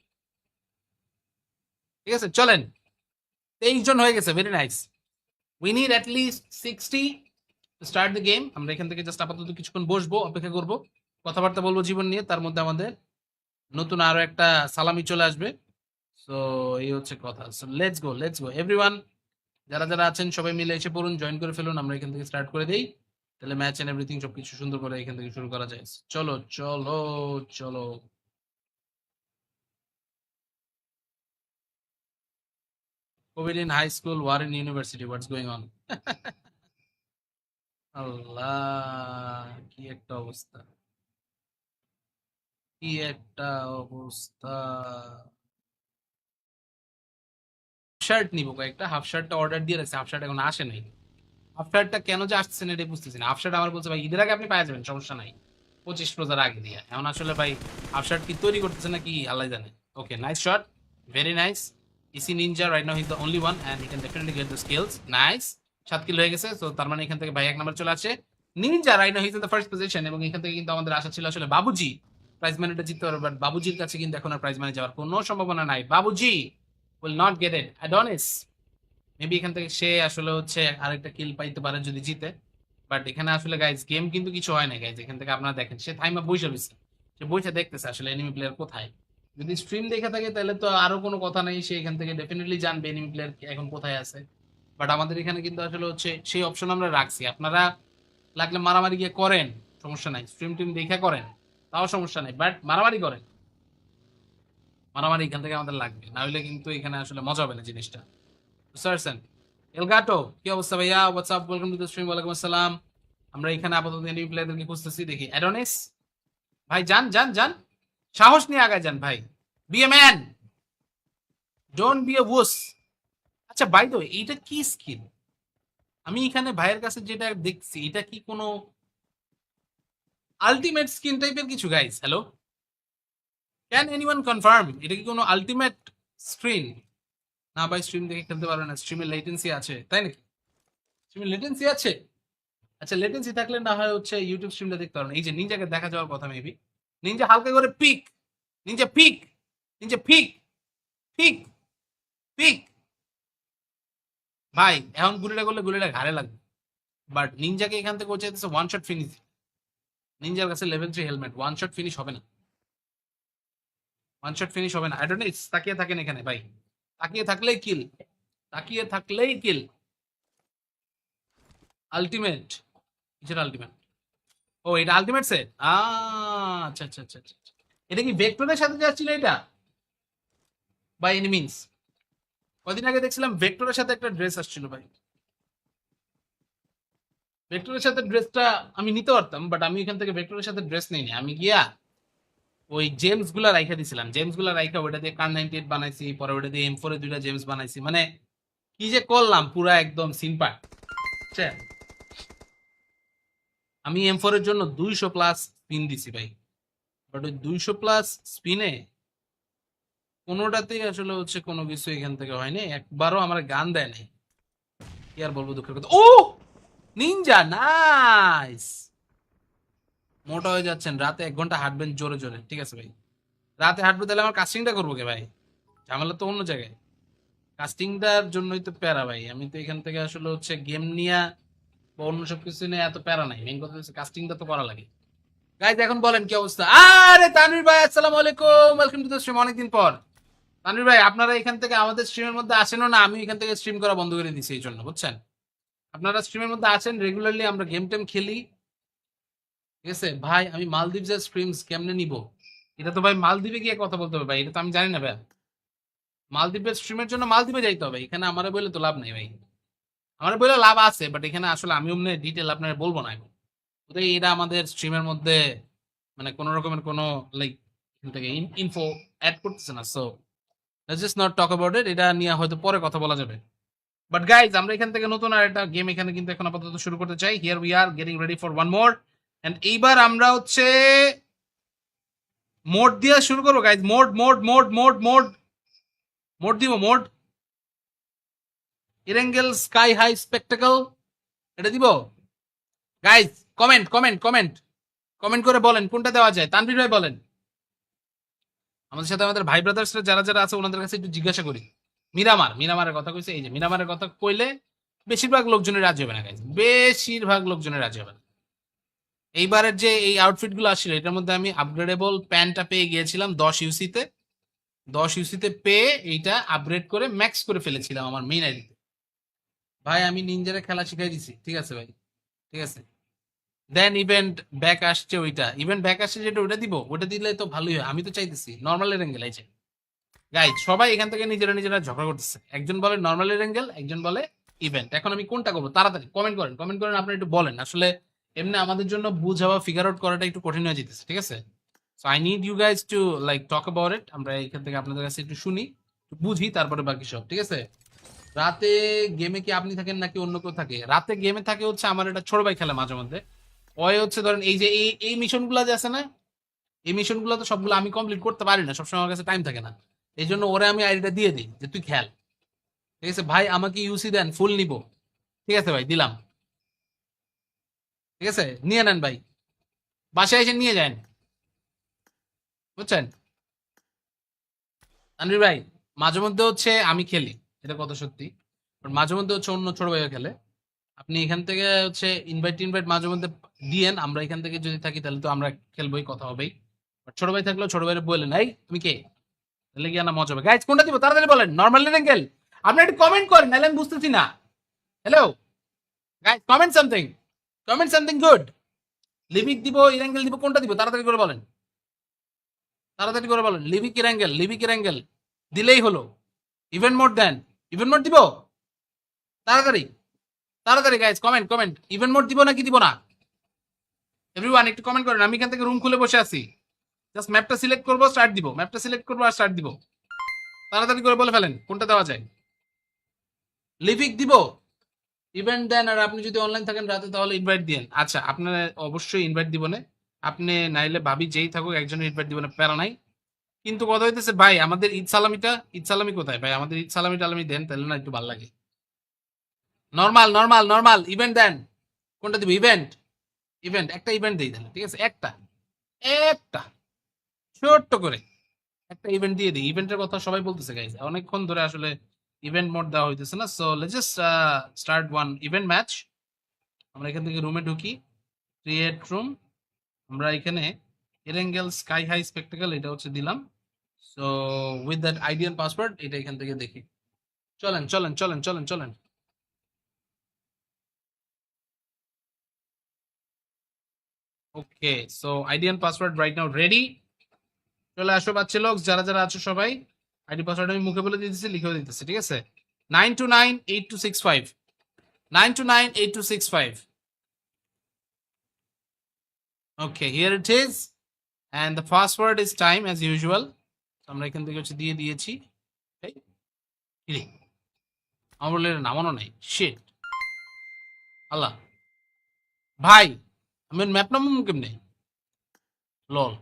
ঠিক আছে চলেন। 23 জন হয়ে গেছে, very nice. We need at least 60 start the game. আমরা এখান থেকে জাস্ট আপাতত কিছুক্ষণ বসবো, অপেক্ষা করব, কথাবার্তা বলবো জীবন নিয়ে, তার মধ্যে আমাদের নতুন আরো একটা সালামি চলে আসবে। সো এই হচ্ছে কথা। সো লেটস গো এভরিওয়ান, যারা যারা আছেন সবাই মিলে এসে পড়ুন, জয়েন করে ফেলুন, আমরা এখান থেকে স্টার্ট করে দেই, তাহলে ম্যাচ এন্ড এভরিথিং সবকিছু সুন্দর করে এখান থেকে শুরু করা যায়। চলো চলো চলো। Covid in high school, war in university, what's going on? Allah, কি একটা অবস্থা, কি একটা অবস্থা। শার্ট নিবো কয়েকটা, হাফ শার্টটা অর্ডার দিয়ে রাখছি, হাফ শার্ট এখন আসে নাই। হাফ শার্টটা কেন যে আসছে না এটা বুঝতেছি না। হাফ শার্ট আমার বলছে ভাই ঈদের আগে আপনি পাওয়া যাবেন, সমস্যা নাই, 25 রোজার আগে দিয়ে। এখন আসলে ভাই হাফ শার্ট কি তৈরি করতেছে নাকি আল্লাহ জানে। Okay, nice shot, very nice. ইসি Ninja right now, he is the only one and he can definitely get the skills. Nice, 7 kill হয়ে গেছে। তো তার মানে এখান থেকে ভাই এক নাম্বার চলে আসে। Ninja right now he is in the first position, এবং এখান থেকে কিন্তু আমাদের আশা ছিল আসলে বাবুজি প্রাইজ মানিটা জিততে পারবে, বাট বাবুজির কাছে কিন্তু এখন আর প্রাইজ মানি যাওয়ার কোনো সম্ভাবনা নাই। Babuji will not get it. Adonis maybe এখান থেকে সে আসলে হচ্ছে আরেকটা কিল পাইতে পারে যদি জিতে। বাট এখানে আসলে গাইজ গেম কিন্তু কিছু হয় না গাইজ, এখান থেকে আপনারা দেখেন সে থাইমা বসে রয়েছে, সে বসে দেখতেছে আসলে এনিমি প্লেয়ার কোথায়। যদি স্ট্রিম দেখে থাকে তাহলে তো আরো কোনো কথা নেই, সে এখান থেকে ডেফিনেটলি জানবে এনিমি প্লেয়ার এখন কোথায় আছে। বাট আমাদের এখানে কিন্তু আসলে হচ্ছে সেই অপশন আমরা রাখছি, আপনারা লাগলে মারামারি গিয়ে করেন, সমস্যা নাই, স্ট্রিম টিম দেখে করেন, তাও সমস্যা নাই, বাট মারামারি করেন, মারামারি এখান থেকে আমাদের লাগবে, না হলে কিন্তু এখানে আসলে মজা হবে না জিনিসটা, বুঝতে পারছেন? এলগাটো কি অবস্থা ভাইয়া, WhatsApp, welcome to the stream, ওয়ালাইকুম আসসালাম। আমরা এখানে আপাতত এনিমি প্লেয়ারদেরকে খুঁজতেছি, দেখি অ্যাডোনিস ভাই, যান যান যান, সাহস নিয়ে আগায় যান ভাই, be a man, don't be a wuss. আচ্ছা বাই দ্য ওয়ে, এইটা কি স্কিল? আমি এখানে ভাইয়ের কাছে যেটা দেখছি, এটা কি কোনো আলটিমেট স্কিন টাইপের কিছু guys? Hello, can anyone confirm এটা কি কোনো আলটিমেট স্ক্রিন? না ভাই, স্ট্রিম দেখে খেলতে পারবে না, স্ট্রিমে লেটেন্সি আছে, তাই নাকি? স্ট্রিমে লেটেন্সি আছে? আচ্ছা লেটেন্সি থাকলে না হয় হচ্ছে ইউটিউব স্ট্রিমটা দেখতে পারেন। এই যে নিনজাকে দেখা যাওয়ার কথা মেবি, নিনজা হালকা করে pick, ninja pick, ninja pick, pick, pick. ভাই এখন গুলিটা করলে গুলিটা ঘাড়ে লাগবে, বাট নিনজাকে এখান থেকে ও চাইতেছে ওয়ান শট ফিনিশ। নিনজার কাছে level 3 helmet, one shot finish হবে না, ওয়ান শট ফিনিশ হবে না। আই ডোন্ট নো, তাকিয়ে থাকেন এখানে ভাই, তাকিয়ে থাকলেই কিল, তাকিয়ে থাকলেই কিল। আলটিমেট, কিসের আলটিমেট? ও এটা আলটিমেট সেট, আচ্ছা আচ্ছা আচ্ছা আচ্ছা আচ্ছা। এটা কি ভেক্টরের সাথে যাচ্ছিল এটা, বাই এনি মিনস? কদিন আগে দেখছিলাম ভেক্টরের সাথে একটা ড্রেস আসছিল ভাই, ভেক্টরের সাথে ড্রেসটা আমি নিতে পারতাম, বাট আমি এখান থেকে ভেক্টরের সাথে ড্রেস নিইনি, আমি গিয়া ওই জেমস গুলা রাইখা দিছিলাম, জেমস গুলা রাইখা ওটা দিয়ে কার 98 বানাইছি, পরে ওটা দিয়ে M4 এর দুইটা জেমস বানাইছি, মানে কি যে করলাম পুরা একদম সিম্পাট। আমি M4 এর জন্য 200 প্লাস স্পিন দিছি ভাই, বাট ওই 200 প্লাস স্পিনে কোনোটাতেই আসলে হচ্ছে কোনো কিছু এখান থেকে হয়নি, একবারও আমার গান দেয় নাই। কি আর বলবো, দুঃখের কথা। ও নিনজা, নাইস। মোটা হয়ে যাচ্ছেন, রাতে 1 ঘন্টা হাঁটবেন জোরে জোরে, ঠিক আছে ভাই? রাতে হাঁটবো তাহলে আমার কাস্টিংটা করবো কে ভাই? ঝামেলা তো অন্য জায়গায়, কাস্টিংটার জন্যই তো প্যারা ভাই। আমি তো এখান থেকে আসলে হচ্ছে গেম নিয়ে বা অন্য সব কিছু নিয়ে এত প্যারা নাই, মেইন কথা হচ্ছে কাস্টিংটা তো করা লাগে। গাইজ এখন বলেন কি অবস্থা? আরে তানভীর ভাই আসসালামু আলাইকুম, ওয়েলকাম টু দ্য স্ট্রিম, অনেকদিন পর। তানভীর ভাই আপনারা এখান থেকে আমাদের স্ট্রিমের মধ্যে আসেনও না, আমি এখান থেকে স্ট্রিম করা বন্ধ করে দিয়েছি এই জন্য, বুঝছেন? আপনারা স্ট্রিমের মধ্যে আছেন রেগুলারলি, আমরা গেম টেম খেলি, ঠিক আছে ভাই? আমি মালদ্বীপের স্ট্রিমস কেমনে নিব? এটা তো ভাই মালদ্বীপে গিয়ে কথা বলতে হবে ভাই, এটা তো আমি জানি না ভাই। মালদ্বীপের স্ট্রিমের জন্য মালদ্বীপে যাইতে হবে, এখানে আমারে বলে তো লাভ নেই ভাই। আমার বলে লাভ আছে, বাট এখানে আসলে আমি অমনি ডিটেল আপনার বলবো না এখন। তো এটা আমাদের স্ট্রিমের মধ্যে মানে কোনো রকমের কোনো লাইক এখান থেকে ইনফো অ্যাড করতেছে না, so let's just not talk about ইট, এটা নিয়ে হয়তো পরে কথা বলা যাবে। বাট গাইজ আমরা এখান থেকে নতুন আর একটা গেম এখানে কিন্তু এখন আপাতত শুরু করতে চাই। Here we are getting ready for one more, and এইবার আমরা হচ্ছে মোড দিয়ে শুরু করবো guys. Mode mode mode mode mode mode দিব, mode Erangel sky high spectacle, এটা দিব guys. Comment comment comment comment করে বলেন কোনটা দেওয়া যায়। তানভীর ভাই বলেন। আমাদের সাথে আমাদের ভাই ব্রাদার্সরা যারা যারা আছে ওনাদের কাছে একটু জিজ্ঞাসা করি। মিরামারের কথা কইছে, এই যে মিরামারের কথা কইলে বেশিরভাগ লোকজনের রাজি হবে না গাইজ, বেশিরভাগ লোকজনের রাজি হবে না। এইবারের যে এই আউটফিট গুলো আসছিল এটার মধ্যে আমি আপগ্রেডেবল প্যান্টটা পেয়ে গিয়েছিলাম 10 ইউসিতে। 10 ইউসিতে পেয়ে এইটা আপগ্রেড করে ম্যাক্স করে ফেলেছিলাম আমার মেইন আইডিতে। ভাই আমি নিনজারে খেলা শিখাই দিছি, ঠিক আছে ভাই, ঠিক আছে। দেন ইভেন্ট ব্যাক আসছে, ওইটা ইভেন্ট ব্যাক আসছে যেটা ওটা দিব, ওটা দিলে তো ভালোই হয়। আমি তো চাইতেছি নর্মাল অ্যাঙ্গেল আছে গাইজ, সবাই এখান থেকে নিজেরা নিজেরা ঝগড়া করতেছে, একজন বলে নর্মাল অ্যাঙ্গেল, একজন বলে ইভেন্ট। এখন আমি কোনটা করবো? তাড়াতাড়ি কমেন্ট করেন, কমেন্ট করেন, আপনারা একটু বলেন। আসলে এমনি আমাদের জন্য বুঝা বা ফিগার আউট করাটা একটু কঠিন হয়ে যেতেছে, ঠিক আছে? So I need you guys to like talk about it, আমরা এখান থেকে আপনাদের কাছে একটু শুনি, একটু বুঝি, তারপরে বাকি সব, ঠিক আছে? রাতে গেমে কি আপনি থাকেন নাকি অন্য কেউ থাকে? রাতে গেমে থাকে হচ্ছে আমার একটা ছোট ভাই, খেলে মাঝে মধ্যে। ওই হচ্ছে ধরেন এই যে এই মিশন গুলা যে আছে না, এই মিশন গুলো তো সবগুলো আমি কমপ্লিট করতে পারি না, সবসময় আমার কাছে টাইম থাকে না। এই জন্য ওরে আমি আইডিটা দিয়ে দিই যে তুই খেল, ঠিক আছে ভাই? আমাকে ইউসি দেন, ফুল নিব, ঠিক আছে ভাই, দিলাম, ঠিক আছে, নিয়ে নেন ভাই, বাসায় এসে নিয়ে যান, বুঝছেন? আনরি ভাই মাঝে মধ্যে হচ্ছে আমি খেলি, এটা কত সত্যি, বাট মাঝে মধ্যে হচ্ছে অন্য ছোট ভাইও খেলে। আপনি এখান থেকে হচ্ছে ইনভাইট টিনভাইট মাঝে মধ্যে দিয়েন, আমরা এখান থেকে যদি থাকি তাহলে তো আমরা খেলবোই, কথা হবেই। বাট ছোট ভাই থাকলেও ছোট ভাইয়ের বললেন, এই তুমি কে, তাহলে কি না মজা হবে। গাইজ কোনটা দিব তাড়াতাড়ি বলেন, নর্মাল অ্যাঙ্গেল? আপনি একটু কমেন্ট করেন, নাহলে আমি বুঝতেছি না। Hello guys, comment something, comment something good. Livik দিব, ইরাঙ্গেল দিব, কোনটা দিব তাড়াতাড়ি করে বলেন, তাড়াতাড়ি করে বলেন। লিভিক ইরাঙ্গেল, লিভিক ইরাঙ্গেল দিলেই হলো। ইভেন্ট মোড দেন, ইভেন্ট মোড দিব, তাড়াতাড়ি তাড়াতাড়ি guys, comment comment, event mode দিব নাকি দিব না? এভরিওয়ান একটু কমেন্ট করেন, আমি এখান থেকে রুম খুলে বসে আছি, জাস্ট ম্যাপটা সিলেক্ট করবো, স্টার্ট দিব, ম্যাপটা সিলেক্ট করবো আর স্টার্ট দিব। তাড়াতাড়ি করে বলে ফেলেন কোনটা দেওয়া যায়। লিভিক দিব, ইভেন্ট দেন, আর আপনি যদি অনলাইন থাকেন রাতে তাহলে ইনভাইট দিন। আচ্ছা আপনার অবশ্যই ইনভাইট দিব না, আপনি নাইলে ভাবি যেই থাকুক একজনের ইনভাইট দিব না, প্যারা নাই। কিন্তু কথা হইতেছে ভাই আমাদের ঈদ সালামিটা, ঈদ সালামি কোথায় ভাই? আমাদের ঈদ সালামি টালামি দেন তাহলে না একটু ভালো লাগে। নর্মাল নর্মাল নর্মাল ইভেন্ট দেন, কোনটা দিব? ইভেন্ট, ইভেন্ট একটা ইভেন্ট দিই তাহলে, ঠিক আছে? একটা একটা ছোট্ট করে একটা ইভেন্ট দিয়ে দিই। ইভেন্টের কথা সবাই বলতেছে গাইজ, অনেকক্ষণ ধরে আসলে ইভেন্ট মোড দেওয়া হইতেছে না। So let's just start one event match. আমরা এখান থেকে রুমে ঢুকি, ক্রিয়েট রুম, আমরা এখানে এরেঙ্গেল স্কাই হাই স্পেকটাকল এটা হচ্ছে দিলাম। So with that ideal password এটা এখান থেকে দেখি। চলেন চলেন চলেন চলেন চলেন। Okay, so ideal password right now ready. চলে আসো বাচ্চা লোক, যারা যারা আছো সবাই। আইডি পাসওয়ার্ড আমি মুখে বলে দিতেছি, লিখেও দিতেছি, ঠিক আছে? 9298265, 9298265। Okay, here it is. And the password is time as usual. আমরা এখান থেকে হচ্ছে দিয়ে দিয়েছি। এই, কিরে, আমার বলে নামানো নাই, শিট, আল্লাহ ভাই, আমি ম্যাপ নামাবো কেমনে? লল,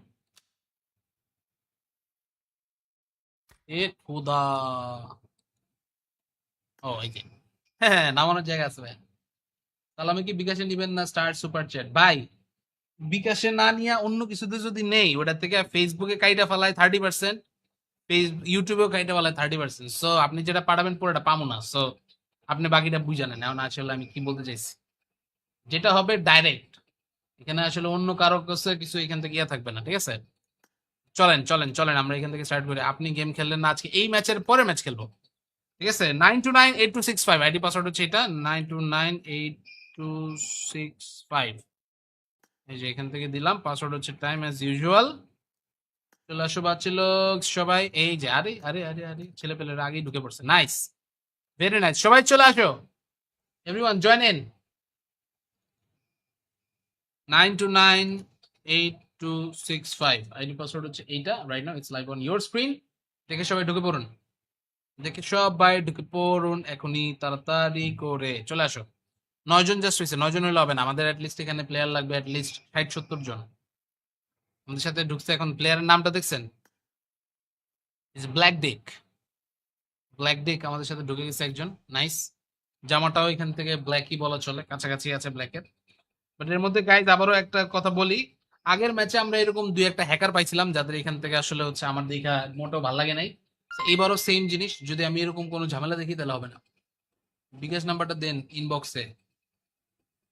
এ খোদা। ও এই যে, হ্যাঁ হ্যাঁ, নামানোর জায়গা আছে ভাই। তাহলে আমি কি বিকাশে নিবেন না স্টার সুপার চ্যাট? ভাই বিকাশে না নিয়ে অন্য কিছুতে যদি নেই, ওটা থেকে ফেসবুকে কাইটা ফেলায় 30%, ইউটিউবেও কাইটা ফেলায় 30%। সো আপনি যেটা পাঠাবেন পুরোটা পাবো না, সো আপনি বাকিটা বুঝে নেন। এখন আসলে আমি কি বলতে চাইছি, যেটা হবে ডাইরেক্ট। এখানে আসলে অন্য কারো কাছে কিছু এখান থেকে ইয়ে থাকবে না, ঠিক আছে? চলেন চলেন চলেন, আমরা এখান থেকে স্টার্ট করি। আপনি গেম খেললেন না আজকে, এই ম্যাচের পরে ম্যাচ খেলবো, ঠিক আছে? 9298265 আইডি পাসওয়ার্ড হচ্ছে এটা, 9298265। এই যে এখান থেকে দিলাম, পাসওয়ার্ড হচ্ছে টাইম অ্যাজ ইউজুয়াল। চলে আসো বাচ্চা লোক সবাই, এই যে আরে আরে আরে আরে ছেলে পেলেরা আগেই ঢুকে পড়ছে, নাইস, ভেরি নাইস, সবাই চলে আসো, everyone join in. 9298265 ID password হচ্ছে এইটা, right now it's live on your screen. দেখে সবাই ঢুকে পড়ুন, দেখে সবাই ঢুকে পড়ুন এখনই, তাড়াতাড়ি করে চলে আসো। 9 জন জাস্ট হয়েছে, 9 জন হলে হবে না, আমাদের অ্যাটলিস্ট এখানে প্লেয়ার লাগবে অ্যাটলিস্ট 60-70 জন। আমাদের সাথে ঢুকছে এখন, প্লেয়ারের নামটা দেখছেন, ইজ ব্ল্যাক ডিক। ব্ল্যাক ডিক আমাদের সাথে ঢুকে গেছে একজন, নাইস। জামাটাও এখান থেকে ব্ল্যাকই বলা চলে, কাছাকাছি আছে ব্ল্যাকের। বাট এর মধ্যে গাইজ আবারও একটা কথা বলি, আগের ম্যাচে আমরা এরকম দুই একটা হ্যাকার পাইছিলাম যাদের এখান থেকে আসলে হচ্ছে আমার দেখা মোটেও ভালো লাগে নাই। এবারও সেম জিনিস, যদি আমি এরকম কোনো ঝামেলা দেখি তাহলে হবে না। বিকাশ নাম্বারটা দেন ইনবক্সে,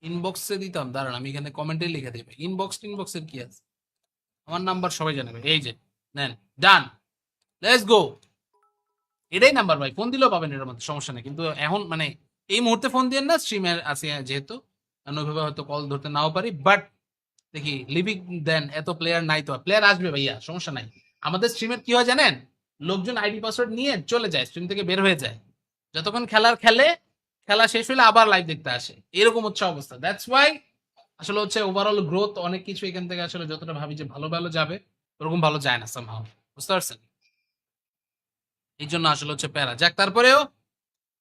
ইনবক্সে দিতাম, দাঁড়ান আমি এখানে কমেন্টে লিখে দেবে। ইনবক্সের কি আছে, আমার নাম্বার সবাই জানাবে, এই যে নেন, ডান, লেটস গো। এটাই নাম্বার ভাই, ফোন দিলেও পাবেন, এর মধ্যে সমস্যা নেই, কিন্তু এখন মানে এই মুহূর্তে ফোন দিয়ে না, স্ট্রিমে আছে যেহেতু, কারণ ওইভাবে হয়তো কল ধরতে নাও পারি, বাট দেখি লিভিং দেন, এত প্লেয়ার নাই তো, প্লেয়ার আসবে ভাইয়া, সমস্যা নাই। আমাদের স্ট্রিমের কি হয় জানেন, লোকজন আইডি পাসওয়ার্ড নিয়ে চলে যায়, স্ট্রিম থেকে বের হয়ে যায়, যতক্ষণ খেলার খেলে, খেলা শেষ হলে আবার লাইভ দেখতে আসে, এরকম হচ্ছে অবস্থা। দ্যাটস ওয়াই আসলে হচ্ছে ওভারঅল গ্রোথ অনেক কিছু এখান থেকে আসলে যতটা ভাবি যে ভালো ভালো যাবে, ওরকম ভালো যায় না সামহাও, বুঝতে পারছেন? এই জন্য আসলে হচ্ছে প্যারা যাক, তারপরেও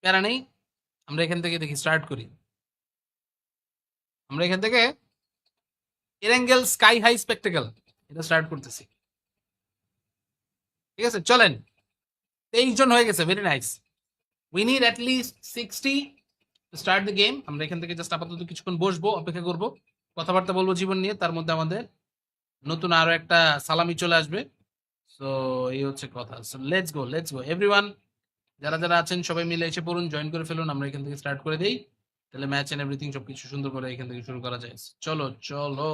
প্যারা নেই। আমরা এখান থেকে দেখি স্টার্ট করি, আমরা এখান থেকে এরেঙ্গেল স্কাই হাই স্পেকটেকল এটা স্টার্ট করতেছি, ঠিক আছে? চলেন, 23 জন হয়ে গেছে, very nice. We need at least 60 to start the game. আমরা এখান থেকে জাস্ট আপাতত কিছুক্ষণ বসবো, অপেক্ষা করব, কথাবার্তা বলবো জীবন নিয়ে, তার মধ্যে আমাদের নতুন আরো একটা সালামি চলে আসবে। সো এই হচ্ছে কথা, সো লেটস গো এভরিওয়ান, যারা যারা আছেন সবাই মিলে এসে পড়ুন, জয়েন করে ফেলুন, আমরা এখান থেকে স্টার্ট করে দেই, তাহলে ম্যাচ এন্ড এভরিথিং সবকিছু সুন্দর করে এখান থেকে শুরু করা যায়। চলো চলো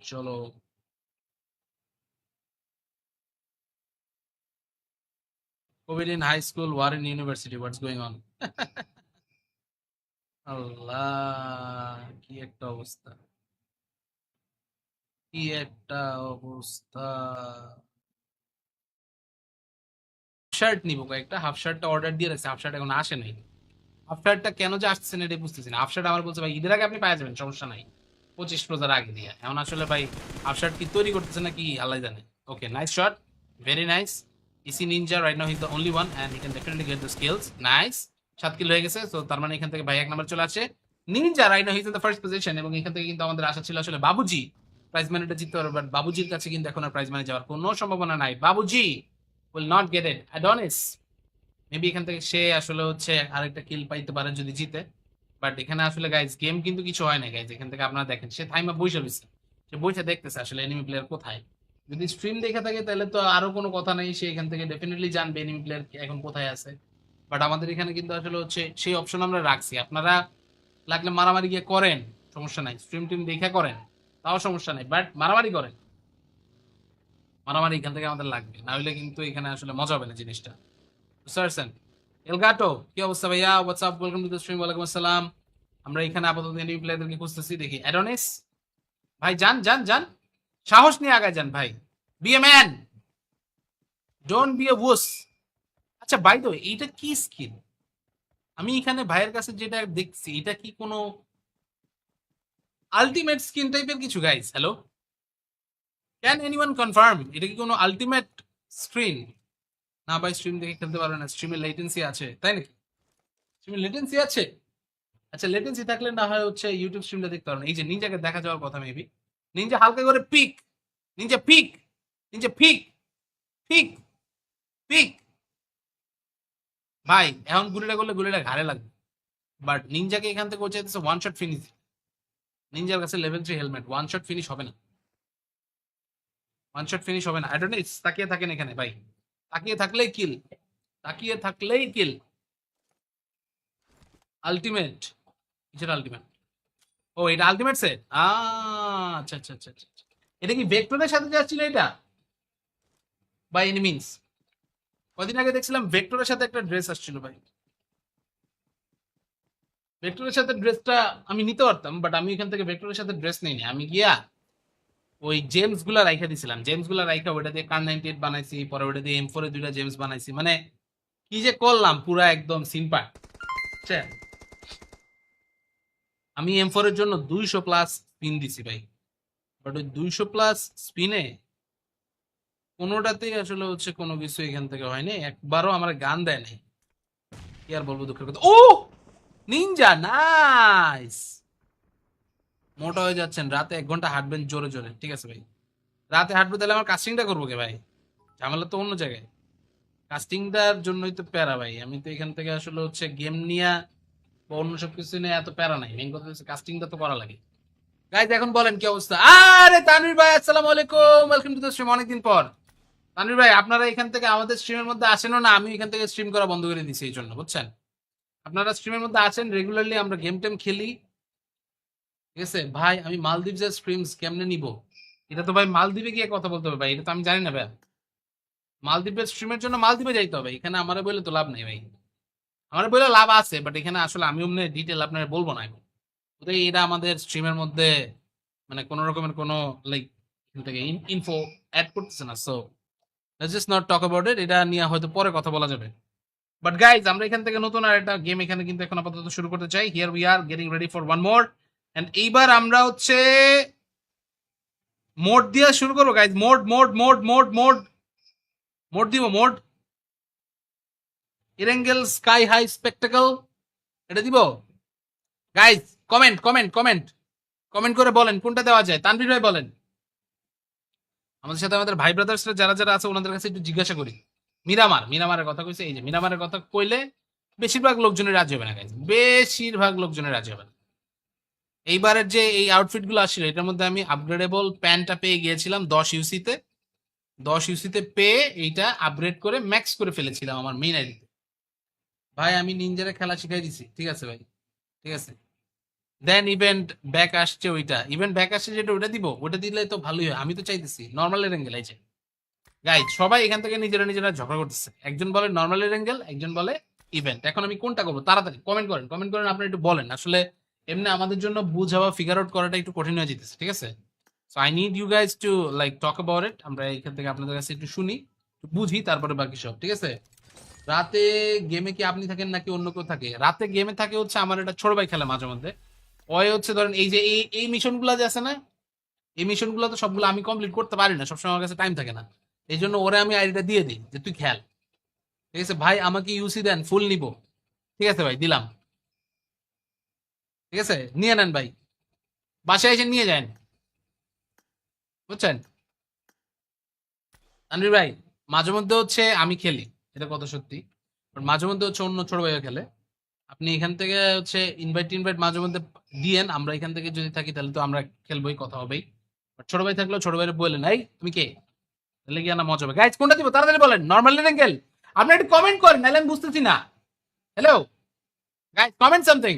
চলো। Covid in high school, war in university, what's going on? Allah, কি একটা অবস্থা, কি একটা অবস্থা। শার্ট নিবো কয়েকটা, হাফ শার্টটা অর্ডার দিয়ে রাখছি, হাফ শার্ট এখন আসে নাই। হাফ শার্টটা কেন যে আসছে না এটা বুঝতেছি না। হাফ শার্ট আমার বলছে ভাই ঈদের আগে আপনি পাওয়া যাবেন, সমস্যা নাই, 25 রোজার আগে দিয়ে। এখন আসলে ভাই হাফ শার্ট কি তৈরি করতেছে নাকি আল্লাহ জানে। Okay, nice shot, very nice. ইসি Ninja right now he the only one and he can definitely get the skills, nice. 7 kill হয়ে গেছে, তো তার মানে এখান থেকে ভাই 1 নাম্বার চলে আসে। Ninja right now he is in the first position, এবং এখান থেকে কিন্তু আমাদের আশা ছিল আসলে বাবুজি প্রাইজ মানিটা জিততে পারবে, বাট বাবুজির কাছে কিন্তু এখন আর প্রাইজ মানি যাওয়ার কোনো সম্ভাবনা নাই। Babuji will not get it, Adonis maybe এখান থেকে সে আসলে হচ্ছে আরেকটা কিল পাইতে পারে যদি জিতে। বাট এখানে আসলে গাইজ গেম কিন্তু কিছু হয় না গাইজ, এখান থেকে আপনারা দেখেন সে থাইমা বসে রয়েছে, সে বসে দেখতেছে আসলে এনিমি প্লেয়ার কোথায়। যদি স্ট্রিম দেখে থাকে তাহলে তো আরো কোনো কথা নেই, সে এখান থেকে ডেফিনেটলি জানবে এনিমি প্লেয়ার এখন কোথায় আছে। বাট আমাদের এখানে কিন্তু আসলে হচ্ছে সেই অপশন আমরা রাখছি, আপনারা লাগলে মারামারি গিয়ে করেন, সমস্যা নাই, স্ট্রিম টিম দেখে করেন, তাও সমস্যা নাই, বাট মারামারি করেন, মারামারি এখান থেকে আমাদের লাগবে, না হলে কিন্তু এখানে আসলে মজা হবে না জিনিসটা, বুঝতে পারছেন? এলগাটো কি অবস্থা ভাইয়া, WhatsApp, welcome to the stream, ওয়ালাইকুম আসসালাম। আমরা এখানে আপাতত এনিমি প্লেয়ারদেরকে খুঁজতেছি, দেখি অ্যাডোনিস ভাই, যান যান যান, সাহস নিয়ে আগায় যান ভাই, be a man, don't be a wuss. আচ্ছা বাই দ্য ওয়ে, এইটা কি স্কিল? আমি এখানে ভাইয়ের কাছে যেটা দেখছি, এটা কি কোনো আলটিমেট স্কিন টাইপের কিছু guys? Hello, can anyone confirm এটা কি কোনো আলটিমেট স্ক্রিন? না ভাই, স্ট্রিম দেখে খেলতে পারবে না, স্ট্রিমে লেটেন্সি আছে, তাই নাকি? স্ট্রিমে লেটেন্সি আছে? আচ্ছা লেটেন্সি থাকলে না হয় হচ্ছে ইউটিউব স্ট্রিমটা দেখতে পারবেন। এই যে নিনজাকে দেখা যাওয়ার কথা মেবি, নিনজা হালকা করে pick, ninja pick, ninja pick, pick, pick. ভাই এখন গুলিটা করলে গুলিটা ঘাড়ে লাগবে, বাট নিনজাকে এখান থেকে হচ্ছে ওয়ান শট ফিনিশ। নিনজার কাছে level 3 helmet, one shot finish হবে না, ওয়ান শট ফিনিশ হবে না। আই ডোন্ট নো, তাকিয়ে থাকেন এখানে ভাই, তাকিয়ে থাকলেই কিল, তাকিয়ে থাকলেই কিল। আলটিমেট, কিসের আলটিমেট? ও এটা আলটিমেট সেট। আচ্ছা আচ্ছা আচ্ছা আচ্ছা আচ্ছা। এটা কি ভেক্টরের সাথে যাচ্ছিল এটা বাই এনি মিনস? কদিন আগে দেখছিলাম ভেক্টরের সাথে একটা ড্রেস আসছিল ভাই। ভেক্টরের সাথে ড্রেসটা আমি নিতে পারতাম, বাট আমি এখান থেকে ভেক্টরের সাথে ড্রেস নিইনি। আমি গিয়া ওই জেমস গুলা রাইখা দিছিলাম, জেমস গুলা রাইখা ওটা দিয়ে কার 98 বানাইছি, পরে ওটা দিয়ে M4 এর দুইটা জেমস বানাইছি। মানে কি যে করলাম পুরা একদম সিম্পার। বুঝছেন? আমি M4 এর জন্য 200 প্লাস স্পিন দিছি ভাই, বাট ওই 200 প্লাস স্পিনে কোনোটাতেই আসলে হচ্ছে কোনো কিছু এখান থেকে হয়নি, একবারও আমার গান দেয় নাই। কি আর বলবো, দুঃখের কথা। ও নিনজা, নাইস। মোটা হয়ে যাচ্ছেন, রাতে 1 ঘন্টা হাঁটবেন জোরে জোরে, ঠিক আছে ভাই। রাতে হাঁটবো তাহলে আমার কাস্টিংটা করবো কে ভাই? ঝামেলা তো অন্য জায়গায়। কাস্টিংটার জন্যই তো প্যারা ভাই। আমি তো এখান থেকে আসলে হচ্ছে গেম নিয়ে বা অন্য সবকিছু নিয়ে এত প্যারা নাই, মেইন কথা হচ্ছে কাস্টিংটা তো করা লাগে। গাইজ এখন বলেন কি অবস্থা? আরে তানভীর ভাই, আসসালামু আলাইকুম, ওয়েলকাম টু দ্য স্ট্রিম। অনেকদিন পর। তানভীর ভাই, আপনারা এখান থেকে আমাদের স্ট্রিমের মধ্যে আসেনও না, আমি এখান থেকে স্ট্রিম করা বন্ধ করে দিছি এই জন্য, বুঝছেন? আপনারা স্ট্রিমের মধ্যে আছেন রেগুলারলি, আমরা গেম টেম খেলি, ঠিক আছে ভাই। আমি মালদ্বীপের স্ট্রিমস কেমনে নিব? এটা তো ভাই মালদ্বীপে গিয়ে কথা বলতে হবে ভাই, এটা তো আমি জানি না ভাই। মালদ্বীপের স্ট্রিমের জন্য মালদ্বীপে যাইতে হবে, এখানে আমারে বলে তো লাভ নেই ভাই। আমার বলে লাভ আছে, বাট এখানে আসলে আমি অমনি ডিটেল আপনার বলবো না এখন। ওদের এটা আমাদের স্ট্রিমের মধ্যে মানে কোনো রকমের কোনো লাইক থেকে ইনফো অ্যাড করতেছে না, so let's just not talk about ইট। এটা নিয়ে হয়তো পরে কথা বলা যাবে। বাট গাইজ, আমরা এখান থেকে নতুন আর একটা গেম এখানে কিন্তু এখন আপাতত শুরু করতে চাই। Here we are getting ready for one more. And এইবার আমরা হচ্ছে মোড দিয়ে শুরু করবো guys. Mode mode mode mode mode mode দিব, mode Erangel sky high spectacle, এটা দিব guys. Comment comment comment comment করে বলেন কোনটা দেওয়া যায়। তানভীর ভাই বলেন। আমাদের সাথে আমাদের ভাই ব্রাদার্সরা যারা যারা আছে ওনাদের কাছে একটু জিজ্ঞাসা করি। মিরামারের কথা কইছে, এই যে মিরামারের কথা কইলে বেশিরভাগ লোকজনের রাজি হবে না গাইজ, বেশিরভাগ লোকজনের রাজি হবে না। এইবারের যে এই আউটফিট গুলো আসছিল এটার মধ্যে আমি আপগ্রেডেবল প্যান্টটা পেয়ে গিয়েছিলাম 10 ইউসিতে। 10 ইউসিতে পেয়ে এইটা আপগ্রেড করে ম্যাক্স করে ফেলেছিলাম আমার মেইন আইডিতে। ভাই আমি নিনজারে খেলা শিখাই দিছি, ঠিক আছে ভাই, ঠিক আছে। দেন ইভেন্ট ব্যাক আসছে, ওইটা ইভেন্ট ব্যাক আসছে যেটা ওটা দিব, ওটা দিলে তো ভালোই হয়। আমি তো চাইতেছি নর্মাল এঙ্গেল এই যে গাইজ, সবাই এখান থেকে নিজেরা নিজেরা ঝগড়া করতেছে। একজন বলে নর্মাল এঙ্গেল, একজন বলে ইভেন্ট। এখন আমি কোনটা করবো? তাড়াতাড়ি কমেন্ট করেন, কমেন্ট করেন, আপনারা একটু বলেন। আসলে এমনি আমাদের জন্য বুঝা বা ফিগার আউট করাটা একটু কঠিন হয়ে যেতেছে, ঠিক আছে। So I need you guys to like talk about it. আমরা এখান থেকে আপনাদের কাছে একটু শুনি, একটু বুঝি, তারপরে বাকি সব, ঠিক আছে। রাতে গেমে কি আপনি থাকেন নাকি অন্য কেউ থাকে? রাতে গেমে থাকে হচ্ছে আমার একটা ছোট ভাই খেলে মাঝে মধ্যে। ওই হচ্ছে ধরেন এই যে এই মিশন গুলা যে আছে না, এই মিশন গুলো তো সবগুলো আমি কমপ্লিট করতে পারি না, সবসময় আমার কাছে টাইম থাকে না। এই জন্য ওরে আমি আইডিটা দিয়ে দিই যে তুই খেল, ঠিক আছে ভাই, আমাকে ইউসি দেন, ফুল নিব। ঠিক আছে ভাই, দিলাম। ঠিক আছে, নিয়ে নেন ভাই, বাসায় এসে নিয়ে যান, বুঝছেন। তানভীর ভাই, মাঝে মধ্যে হচ্ছে আমি খেলি, এটা কত সত্যি, but মাঝে মধ্যে হচ্ছে অন্য ছোট ভাইও খেলে। আপনি এখান থেকে হচ্ছে ইনভাইট টিনভাইট মাঝে মধ্যে দিয়েন, আমরা এখান থেকে যদি থাকি তাহলে তো আমরা খেলবোই, কথা হবেই। But ছোট ভাই থাকলেও ছোট ভাইয়ের বললেন, এই তুমি কে, তাহলে গিয়ে না মজা হবে। গাইজ কোনটা দিব তাড়াতাড়ি বলেন, নর্মাল এঙ্গেল? আপনি একটু কমেন্ট করেন, নাহলে আমি বুঝতেছি না। Hello guys, comment something,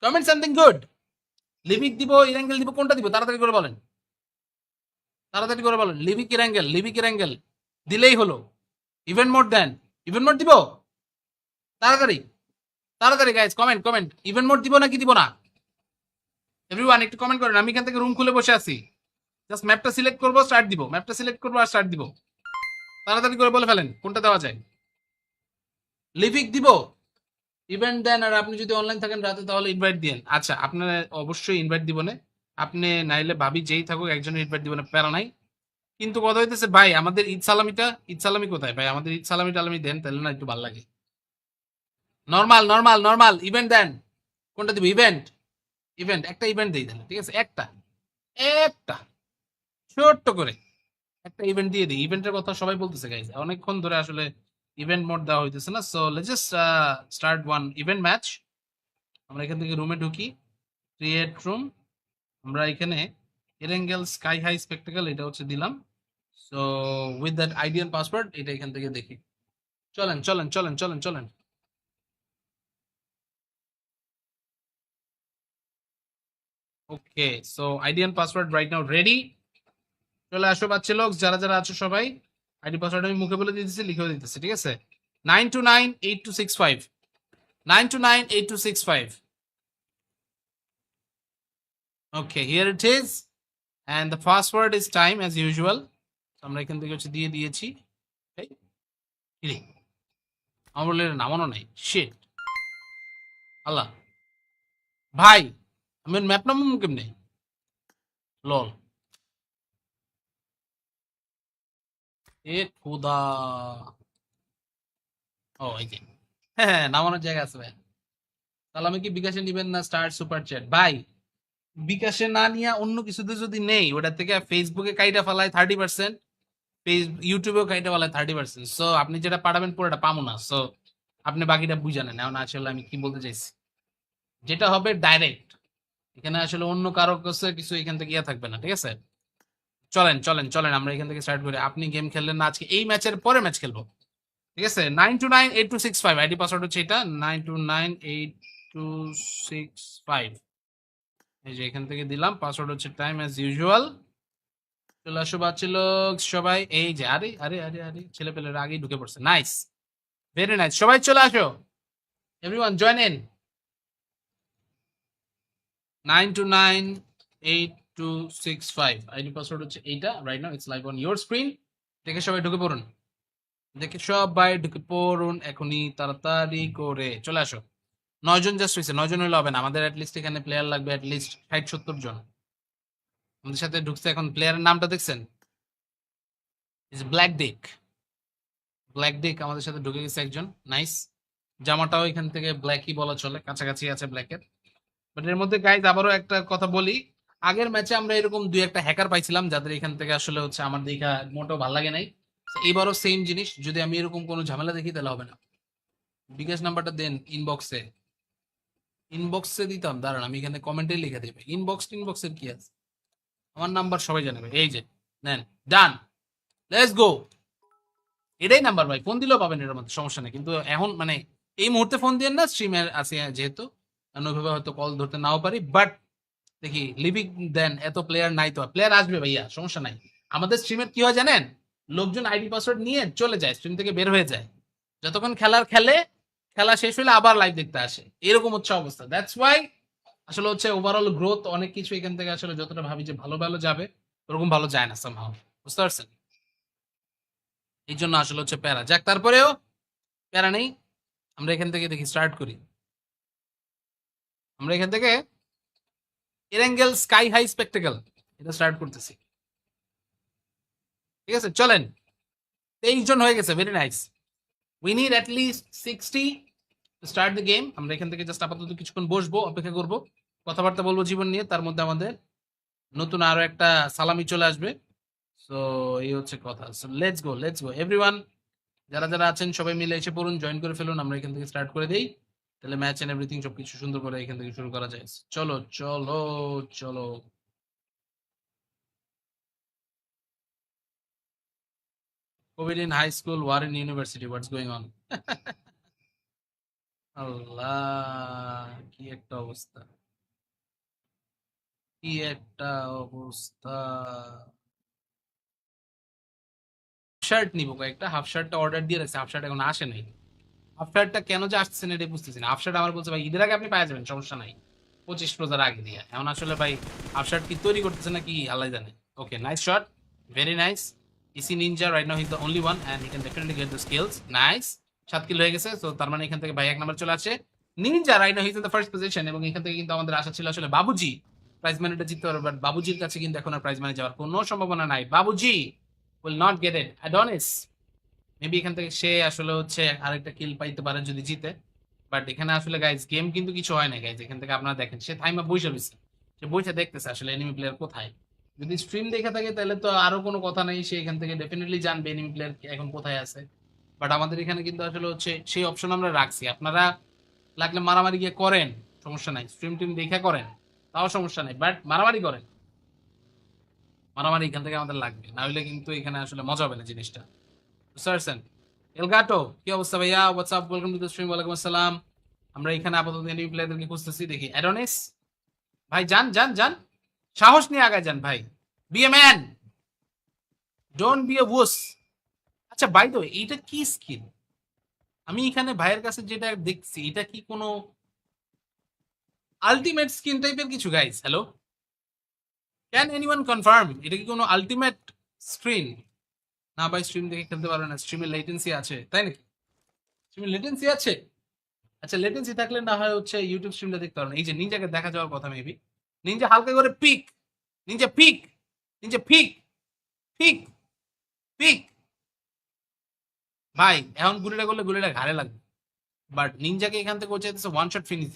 comment something good. Livik দিব, ইরাঙ্গেল দিব, কোনটা দিব তাড়াতাড়ি করে বলেন, তাড়াতাড়ি করে বলেন। লিভিক ইরাঙ্গেল, লিভিক ইরাঙ্গেল দিলেই হলো। ইভেন্ট মোড দেন, ইভেন্ট মোড দিব, তাড়াতাড়ি তাড়াতাড়ি guys comment comment. Event mode দিব নাকি দিব না? এভরিওয়ান একটু কমেন্ট করেন। আমি এখান থেকে রুম খুলে বসে আছি, জাস্ট ম্যাপটা সিলেক্ট করবো, স্টার্ট দিব, ম্যাপটা সিলেক্ট করবো আর স্টার্ট দিব। তাড়াতাড়ি করে বলে ফেলেন কোনটা দেওয়া যায়। লিভিক দিব, ইভেন্ট দেন, আর আপনি যদি অনলাইন থাকেন রাতে তাহলে ইনভাইট দিন। আচ্ছা আপনার অবশ্যই ইনভাইট দিব না, আপনি নাইলে ভাবি যেই থাকুক একজনের ইনভাইট দিব না, প্যারা নাই। কিন্তু কথা হইতেছে ভাই, আমাদের ঈদ সালামিটা, ঈদ সালামি কোথায় ভাই? আমাদের ঈদ সালামি টালামি দেন, তাহলে না একটু ভালো লাগে। নর্মাল নর্মাল নর্মাল ইভেন্ট দেন, কোনটা দিব? ইভেন্ট, ইভেন্ট একটা ইভেন্ট দিই তাহলে, ঠিক আছে। একটা একটা ছোট্ট করে একটা ইভেন্ট দিয়ে দিই। ইভেন্টের কথা সবাই বলতেছে গাইজ, অনেকক্ষণ ধরে আসলে ইভেন্ট মোড দেওয়া হইতেছে না। So let's just start one event match. আমরা এখান থেকে রুমে ঢুকি, ক্রিয়েট রুম। আমরা এখানে এরেঙ্গেল স্কাই হাই স্পেকটাকল এটা হচ্ছে দিলাম। So with that ID and password এটা এখান থেকে দেখি। চলেন চলেন চলেন চলেন চলেন। Okay, so ID and password right now ready. চলে আসো বাচ্চা লোক, যারা যারা আছো সবাই। আইডি পাসওয়ার্ড আমি মুখে বলে দিতেছি, লিখেও দিতেছি, ঠিক আছে? 9298265, 9298265। Okay, here it is, and the password is time as usual. আমরা এখান থেকে হচ্ছে দিয়ে দিয়েছি। এই, কিরে, আমার বললে নামানো নাই, শিট, আল্লাহ ভাই, আমি ম্যাপ নামাবো কেমনে? লল, এ খুদা। ও এই যে, হ্যাঁ হ্যাঁ, নামানোর জায়গা আছে ভাই। তাহলে আমি কি বিকাশে নিবেন না স্টার সুপার চ্যাট ভাই? বিকাশে না নিয়ে অন্য কিছুতে যদি নেই, ওটা থেকে ফেসবুকে কাইটা ফেলায় 30%, ইউটিউবেও কাইটা ফেলায় 30%। সো আপনি যেটা পাঠাবেন পুরোটা পাবো না। সো আপনি বাকিটা বুঝে নেন। এখন আসলে আমি কি বলতে চাইছি, যেটা হবে ডাইরেক্ট, এখানে আসলে অন্য কারো কাছে কিছু এখান থেকে ইয়ে থাকবে না, ঠিক আছে? চলেন চলেন চলেন, আমরা এখান থেকে স্টার্ট করি। আপনি গেম খেললেন না আজকে, এই ম্যাচের পরে ম্যাচ খেলবো, ঠিক আছে? 9298265 আইডি পাসওয়ার্ড হচ্ছে এটা, 9298265। এই যে এখান থেকে দিলাম, পাসওয়ার্ড হচ্ছে টাইম অ্যাজ ইউজুয়াল। চলে আসো বাচ্চা লোক সবাই। এই যে, আরে আরে আরে আরে, ছেলে পেলেরা আগেই ঢুকে পড়ছে, নাইস, ভেরি নাইস, সবাই চলে আসো, everyone join in. 9298265 ID password হচ্ছে এইটা, right now it's live on your screen. দেখে সবাই ঢুকে পড়ুন, দেখে সবাই ঢুকে পড়ুন এখনই, তাড়াতাড়ি করে চলে আসো। 9 জন জাস্ট হয়েছে, 9 জন হলে হবে না, আমাদের অ্যাটলিস্ট এখানে প্লেয়ার লাগবে অ্যাটলিস্ট 60-70 জন। আমাদের সাথে ঢুকছে, এখন প্লেয়ারের নামটা দেখছেন, ইজ ব্ল্যাক ডিক। ব্ল্যাক ডিক আমাদের সাথে ঢুকে গেছে একজন, নাইস। জামাটাও এখান থেকে ব্ল্যাকই বলা চলে, কাছাকাছি আছে ব্ল্যাকের। বাট এর মধ্যে গাইজ আবারও একটা কথা বলি, আগের ম্যাচে আমরা এরকম দুই একটা হ্যাকার পাইছিলাম, যাদের এখান থেকে আসলে হচ্ছে আমার দেখা মোটেও ভালো লাগে নাই। এইবারও সেম জিনিস, যদি আমি এরকম কোনো ঝামেলা দেখি তাহলে হবে না। বিকাশ নাম্বারটা দেন ইনবক্সে, ইনবক্সে দিতাম, দাঁড়ান আমি এখানে কমেন্টে লিখে দেবে। ইনবক্সের কি আছে, আমার নাম্বার সবাই জানাবে, এই যে নেন, ডান, লেটস গো। এটাই নাম্বার ভাই, ফোন দিলেও পাবেন, এর মধ্যে সমস্যা নেই। কিন্তু এখন মানে এই মুহূর্তে ফোন দিয়ে না, স্ট্রিমে আছে যেহেতু, আমি ওইভাবে হয়তো কল ধরতে নাও পারি, বাট দেখি লিভিং দেন, এত প্লেয়ার নাই তো, প্লেয়ার আসবে ভাইয়া, সমস্যা নাই। আমাদের স্ট্রিমের কি হয় জানেন, লোকজন আইডি পাসওয়ার্ড নিয়ে চলে যায়, স্ট্রিম থেকে বের হয়ে যায়, যতক্ষণ খেলার খেলে, খেলা শেষ হলে আবার লাইভ দেখতে আসে, এরকম হচ্ছে অবস্থা। দ্যাটস ওয়াই আসলে হচ্ছে ওভারঅল গ্রোথ অনেক কিছু এখান থেকে আসলে যতটা ভাবি যে ভালো ভালো যাবে, ওরকম ভালো যায় না সামহাও, বুঝতে পারছেন? এই জন্য আসলে হচ্ছে প্যারা যাক, তারপরেও প্যারা নেই। আমরা এখান থেকে দেখি স্টার্ট করি, আমরা এখান থেকে এরেঙ্গেল স্কাই হাই স্পেকটেকল এটা স্টার্ট করতেছি, ঠিক আছে? চলেন, 23 জন হয়ে গেছে, very nice. We need at least 60 to start the game. আমরা এখান থেকে জাস্ট আপাতত কিছুক্ষণ বসবো, অপেক্ষা করব, কথাবার্তা বলবো জীবন নিয়ে, তার মধ্যে আমাদের নতুন আরো একটা সালামি চলে আসবে। সো এই হচ্ছে কথা। So let's go, let's go everyone, যারা যারা আছেন সবাই মিলে এসে পড়ুন, জয়েন করে ফেলুন, আমরা এখান থেকে স্টার্ট করে দেই, তাহলে ম্যাচ এন্ড এভরিথিং সবকিছু সুন্দর করে এখান থেকে শুরু করা যায়। চলো চলো চলো। Covid in high school, war in university, what's going on? Allah, কি একটা অবস্থা, কি একটা অবস্থা। শার্ট নিবো কয়েকটা, হাফ শার্টটা অর্ডার দিয়ে রাখছি, হাফ শার্ট এখন আসে নাই। হাফ শার্টটা কেন যে আসছে না এটা বুঝতেছি না। হাফ শার্ট আমার বলছে ভাই ঈদের আগে আপনি পাওয়া যাবেন, সমস্যা নাই, 25 রোজার আগে দিয়ে। এখন আসলে ভাই হাফ শার্ট কি তৈরি করতেছে নাকি আল্লাহ জানে। Okay, nice shot, very nice. ইসি Ninja right now he is the only one and he can definitely get the skills, nice. 7 kill হয়ে গেছে, তো তার মানে এখান থেকে ভাই 1 নাম্বার চলে আসে। Ninja right now he is in the first position, এবং এখান থেকে কিন্তু আমাদের আশা ছিল আসলে বাবুজি প্রাইজ মানিটা জিততে পারবে, বাট বাবুজির কাছে কিন্তু এখন আর প্রাইজ মানি যাওয়ার কোনো সম্ভাবনা নাই। Babuji will not get it, Adonis maybe এখান থেকে সে আসলে হচ্ছে আরেকটা কিল পাইতে পারে যদি জিতে। বাট এখানে আসলে গাইজ গেম কিন্তু কিছু হয় না গাইজ, এখান থেকে আপনারা দেখেন সে থাইমা বইসা রয়েছে, সে বইসা দেখতেছে আসলে এনিমি প্লেয়ার কোথায়। যদি স্ট্রিম দেখে থাকে তাহলে তো আরো কোনো কথা নেই, সে এখান থেকে ডেফিনেটলি জানবে এনিমি প্লেয়ার এখন কোথায় আছে। বাট আমাদের এখানে কিন্তু আসলে হচ্ছে সেই অপশন আমরা রাখছি, আপনারা লাগলে মারামারি গিয়ে করেন, সমস্যা নাই, স্ট্রিম টিম দেখে করেন, তাও সমস্যা নাই, বাট মারামারি করেন, মারামারি এখান থেকে আমাদের লাগবে, না হলে কিন্তু এখানে আসলে মজা হবে না জিনিসটা, বুঝতে পারছেন? এলগাটো, কি অবস্থা ভাইয়া? WhatsApp, welcome to the stream. ওয়ালাইকুম আসসালাম। আমরা এখানে আপাতত এনিমি প্লেয়ারদেরকে খুঁজতেছি, দেখি অ্যাডোনিস, ভাই যান যান যান, সাহস নিয়ে আগায় যান ভাই, be a man, don't be a wuss. আচ্ছা বাই দ্য ওয়ে, এইটা কি স্কিল? আমি এখানে ভাইয়ের কাছে যেটা দেখছি, এটা কি কোনো আলটিমেট স্কিন টাইপের কিছু guys? Hello, can anyone confirm এটা কি কোনো আলটিমেট স্ক্রিন? না ভাই, স্ট্রিম দেখে খেলতে পারবে না, স্ট্রিমে লেটেন্সি আছে, তাই নাকি? স্ট্রিমে লেটেন্সি আছে? আচ্ছা লেটেন্সি থাকলে না হয় হচ্ছে ইউটিউব স্ট্রিমটা দেখতে পারবেন। এই যে নিনজাকে দেখা যাওয়ার কথা মেবি, নিনজা হালকা করে pick, ninja pick, ninja pick, pick, pick. ভাই এখন গুলিটা করলে গুলিটা ঘাড়ে লাগবে, বাট নিনজাকে এখান থেকে হচ্ছে ওয়ান শট ফিনিশ।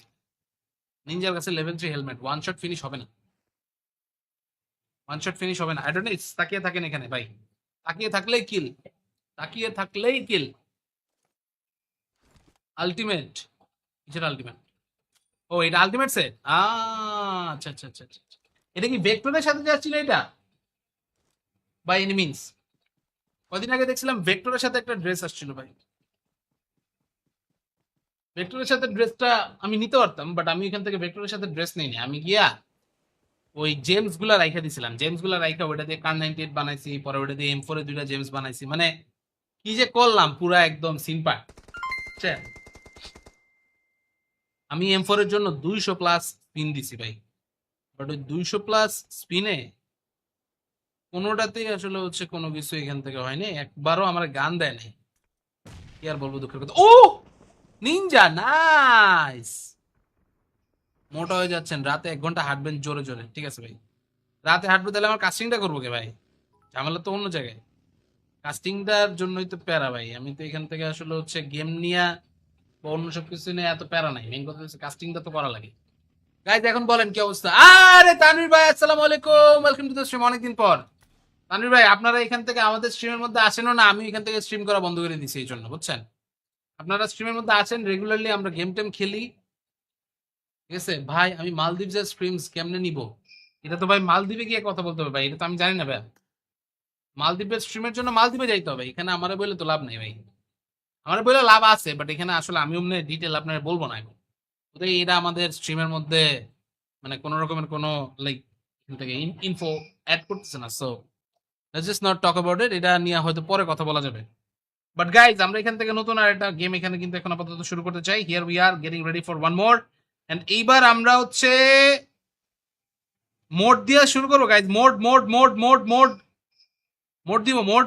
নিনজার কাছে level 3 helmet, one shot finish হবে না, ওয়ান শট ফিনিশ হবে না। আই ডোন্ট নো, তাকিয়ে থাকেন এখানে ভাই, তাকিয়ে থাকলেই কিল, তাকিয়ে থাকলেই কিল। আলটিমেট, কিসের আলটিমেট? ও এটা আলটিমেট সেট, আচ্ছা আচ্ছা আচ্ছা আচ্ছা আচ্ছা। এটা কি ভেক্টরের সাথে যাচ্ছিল এটা, বাই এনি মিনস? কদিন আগে দেখছিলাম ভেক্টরের সাথে একটা ড্রেস আসছিল ভাই, ভেক্টরের সাথে ড্রেসটা আমি নিতে পারতাম, বাট আমি এখান থেকে ভেক্টরের সাথে ড্রেস নিইনি। আমি গিয়া ওই জেমস গুলা রাইখা দিছিলাম, জেমস গুলা রাইখা ওটা দিয়ে কার 98 বানাইছি, পরে ওটা দিয়ে M4 এর 2টা জেমস বানাইছি, মানে কি যে করলাম পুরা একদম সিম্পল। আমি M4 এর জন্য 200 প্লাস স্পিন দিছি ভাই, বাট ওই 200 প্লাস স্পিনে কোনোটাতেই আসলে হচ্ছে কোনো কিছু এখান থেকে হয়নি, একবারও আমার গান দেয় নাই। কি আর বলবো, দুঃখের কথা। ও নিনজা নাইস, মোটা হয়ে যাচ্ছেন, রাতে 1 ঘন্টা হাঁটবেন জোরে জোরে, ঠিক আছে ভাই? রাতে হাঁটবো তাহলে আমার কাস্টিংটা করবো কে ভাই? ঝামেলা তো অন্য জায়গায়, কাস্টিংটার জন্যই তো প্যারা ভাই। আমি তো এখান থেকে আসলে হচ্ছে গেম নিয়ে বা অন্য সব কিছু নিয়ে এত প্যারা নাই, মেইন কথা হচ্ছে কাস্টিংটা তো করা লাগে। গাইজ এখন বলেন কি অবস্থা? আরে তানভীর ভাই, আসসালামু আলাইকুম, ওয়েলকাম টু দ্য স্ট্রিম, অনেকদিন পর। তানভীর ভাই আপনারা এখান থেকে আমাদের স্ট্রিমের মধ্যে আসেনও না, আমি এখান থেকে স্ট্রিম করা বন্ধ করে দিছি এই জন্য, বুঝছেন? আপনারা স্ট্রিমের মধ্যে আছেন রেগুলারলি, আমরা গেম টেম খেলি, ঠিক আছে ভাই? আমি মালদ্বীপের স্ট্রিমস কেমনে নিব? এটা তো ভাই মালদ্বীপে গিয়ে কথা বলতে হবে ভাই, এটা তো আমি জানি না ভাই। মালদ্বীপের স্ট্রিমের জন্য মালদ্বীপে যাইতে হবে, এখানে আমারে বলে তো লাভ নেই ভাই। আমার বলে লাভ আছে, বাট এখানে আসলে আমি অমনি ডিটেল আপনার বলবো না এখন। ওটাই এটা আমাদের স্ট্রিমের মধ্যে মানে কোনো রকমের কোনো লাইক থেকে ইনফো অ্যাড করতেছে না, so let's just not talk about ইট, এটা নিয়ে হয়তো পরে কথা বলা যাবে। বাট গাইজ আমরা এখান থেকে নতুন আর একটা গেম এখানে কিন্তু এখন আপাতত শুরু করতে চাই। Here we are getting ready for one more, and এইবার আমরা হচ্ছে মোড দিয়ে শুরু করবো guys. Mode mode mode mode mode mode দিব, mode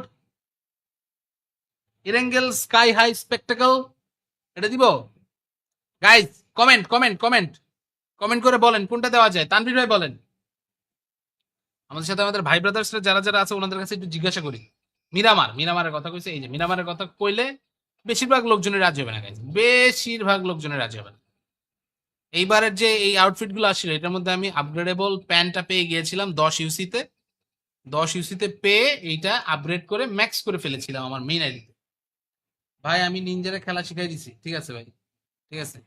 Erangel sky high spectacle, এটা দিব guys. Comment comment comment comment করে বলেন কোনটা দেওয়া যায়, তানভীর ভাই বলেন। আমাদের সাথে আমাদের ভাই ব্রাদার্সরা যারা যারা আছে ওনাদের কাছে একটু জিজ্ঞাসা করি। মিরামার, মিরামারের কথা কইছে, এই যে মিরামারের কথা কইলে বেশিরভাগ লোকজনের রাজি হবে না গাইজ, বেশিরভাগ লোকজনের রাজি হবে না। এইবারের যে এই আউটফিট গুলো আসছিল এটার মধ্যে আমি আপগ্রেডেবল প্যান্টটা পেয়ে গিয়েছিলাম 10 ইউসিতে, 10 ইউসিতে পেয়ে এইটা আপগ্রেড করে ম্যাক্স করে ফেলেছিলাম আমার মেইন আইডিতে। ভাই আমি নিনজারে খেলা শিখাই দিছি, ঠিক আছে ভাই, ঠিক আছে।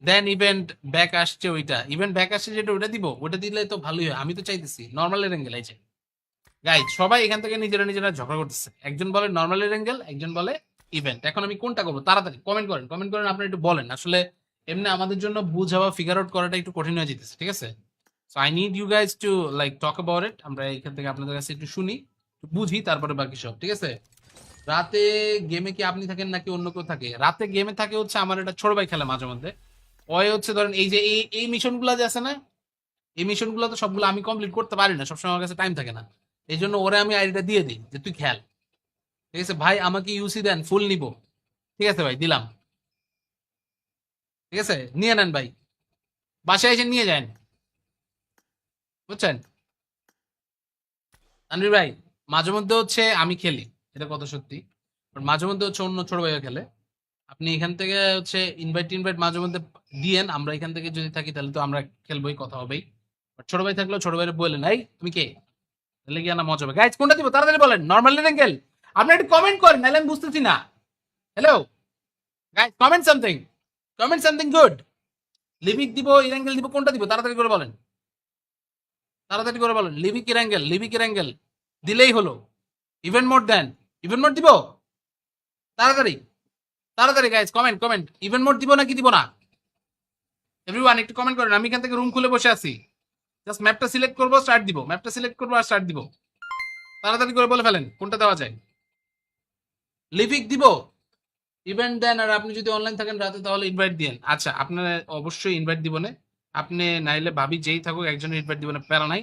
দেন ইভেন্ট ব্যাক আসছে, ওইটা ইভেন্ট ব্যাক আসছে যেটা ওটা দিব, ওটা দিলে তো ভালোই হয়। আমি তো চাইতেছি নর্মালের অ্যাঙ্গেল আছে গাইজ, সবাই এখান থেকে নিজেরা নিজেরা ঝগড়া করতেছে, একজন বলে নর্মালের অ্যাঙ্গেল, একজন বলে ইভেন্ট। এখন আমি কোনটা করবো? তাড়াতাড়ি কমেন্ট করেন, কমেন্ট করেন, আপনারা একটু বলেন। আসলে এমনি আমাদের জন্য বুঝা বা ফিগার আউট করাটা একটু কঠিন হয়ে যেতেছে, ঠিক আছে? So I need you guys to like talk about it, আমরা এখান থেকে আপনাদের কাছে একটু শুনি, একটু বুঝি, তারপরে বাকি সব, ঠিক আছে? রাতে গেমে কি আপনি থাকেন নাকি অন্য কেউ থাকে? রাতে গেমে থাকে হচ্ছে আমার একটা ছোট ভাই, খেলে মাঝে মধ্যে। ওই হচ্ছে ধরেন এই যে এই মিশন গুলা যে আছে না, এই মিশন গুলো তো সবগুলো আমি কমপ্লিট করতে পারি না, সবসময় আমার কাছে টাইম থাকে না। এই জন্য ওরে আমি আইডিটা দিয়ে দিই যে তুই খেল, ঠিক আছে ভাই? আমাকে ইউসি দেন, ফুল নিব, ঠিক আছে ভাই, দিলাম, ঠিক আছে, নিয়ে নেন ভাই, বাসায় এসে নিয়ে যান, বুঝছেন? আনবির ভাই মাঝে মধ্যে হচ্ছে আমি খেলি, এটা কত সত্যি, বাট মাঝে মধ্যে হচ্ছে অন্য ছোট ভাইও খেলে। আপনি এখান থেকে হচ্ছে ইনভাইট টিনভাইট মাঝে মধ্যে দিয়েন, আমরা এখান থেকে যদি থাকি তাহলে তো আমরা খেলবোই, কথা হবেই। বাট ছোট ভাই থাকলেও ছোট ভাইয়ের বললেন, এই তুমি কে, তাহলে কি না মজা হবে। গাইজ কোনটা দিব তাড়াতাড়ি বলেন, নর্মাল অ্যাঙ্গেল? আপনি একটু কমেন্ট করেন, নাহলে আমি বুঝতেছি না। Hello guys, comment something, comment something good. Livik দিব, ইরাঙ্গেল দিব, কোনটা দিব তাড়াতাড়ি করে বলেন, তাড়াতাড়ি করে বলেন। লিভিক ইরাঙ্গেল, লিভিক ইরাঙ্গেল দিলেই হলো। ইভেন্ট মোড দেন, ইভেন্ট মোড দিব, তাড়াতাড়ি তাড়াতাড়ি guys comment comment, event mode দিব নাকি দিব না? এভরিওয়ান একটু কমেন্ট করেন, আমি এখান থেকে রুম খুলে বসে আছি, জাস্ট ম্যাপটা সিলেক্ট করবো, স্টার্ট দিব, ম্যাপটা সিলেক্ট করবো আর স্টার্ট দিব। তাড়াতাড়ি করে বলে ফেলেন কোনটা দেওয়া যায়। লিভিক দিব, ইভেন্ট দেন, আর আপনি যদি অনলাইন থাকেন রাতে তাহলে ইনভাইট দিন। আচ্ছা আপনার অবশ্যই ইনভাইট দিব না, আপনি নাইলে ভাবি যেই থাকুক একজনের ইনভাইট দিব না, প্যারা নাই।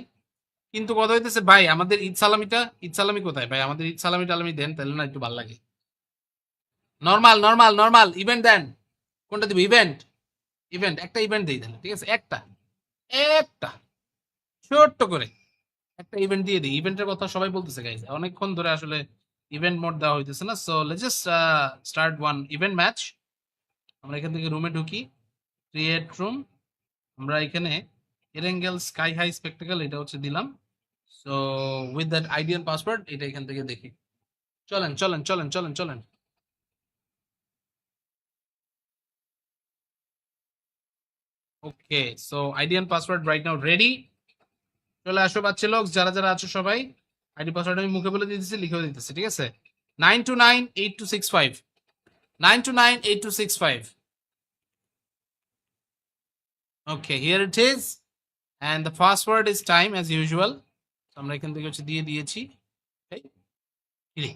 কিন্তু কথা হইতেছে ভাই আমাদের ঈদ সালামিটা, ঈদ সালামি কোথায় ভাই? আমাদের ঈদ সালামি টালামি দেন তাহলে না একটু ভালো লাগে। নর্মাল নর্মাল নর্মাল ইভেন্ট দেন, কোনটা দিব? ইভেন্ট, ইভেন্ট একটা ইভেন্ট দিই দেন, ঠিক আছে? একটা একটা ছোট্ট করে একটা ইভেন্ট দিয়ে দিই। ইভেন্টের কথা সবাই বলতেছে গাইজ, অনেকক্ষণ ধরে আসলে ইভেন্ট মোড দেওয়া হইতেছে না। So let's just start one event match. আমরা এখান থেকে রুমে ঢুকি, ক্রিয়েট রুম। আমরা এখানে এরেঙ্গেল স্কাই হাই স্পেকটাকল এটা হচ্ছে দিলাম। So with that ID and password এটা এখান থেকে দেখি। চলেন চলেন চলেন চলেন চলেন। Okay, so ID and password right now ready. চলে আসো বাচ্চা লোক, যারা যারা আছো সবাই। আইডি পাসওয়ার্ড আমি মুখে বলে দিতেছি, লিখেও দিতেছি, ঠিক আছে? 9298265, 9298265। Okay, here it is, and the password is time as usual. আমরা এখান থেকে হচ্ছে দিয়ে দিয়েছি। এই, কিরে,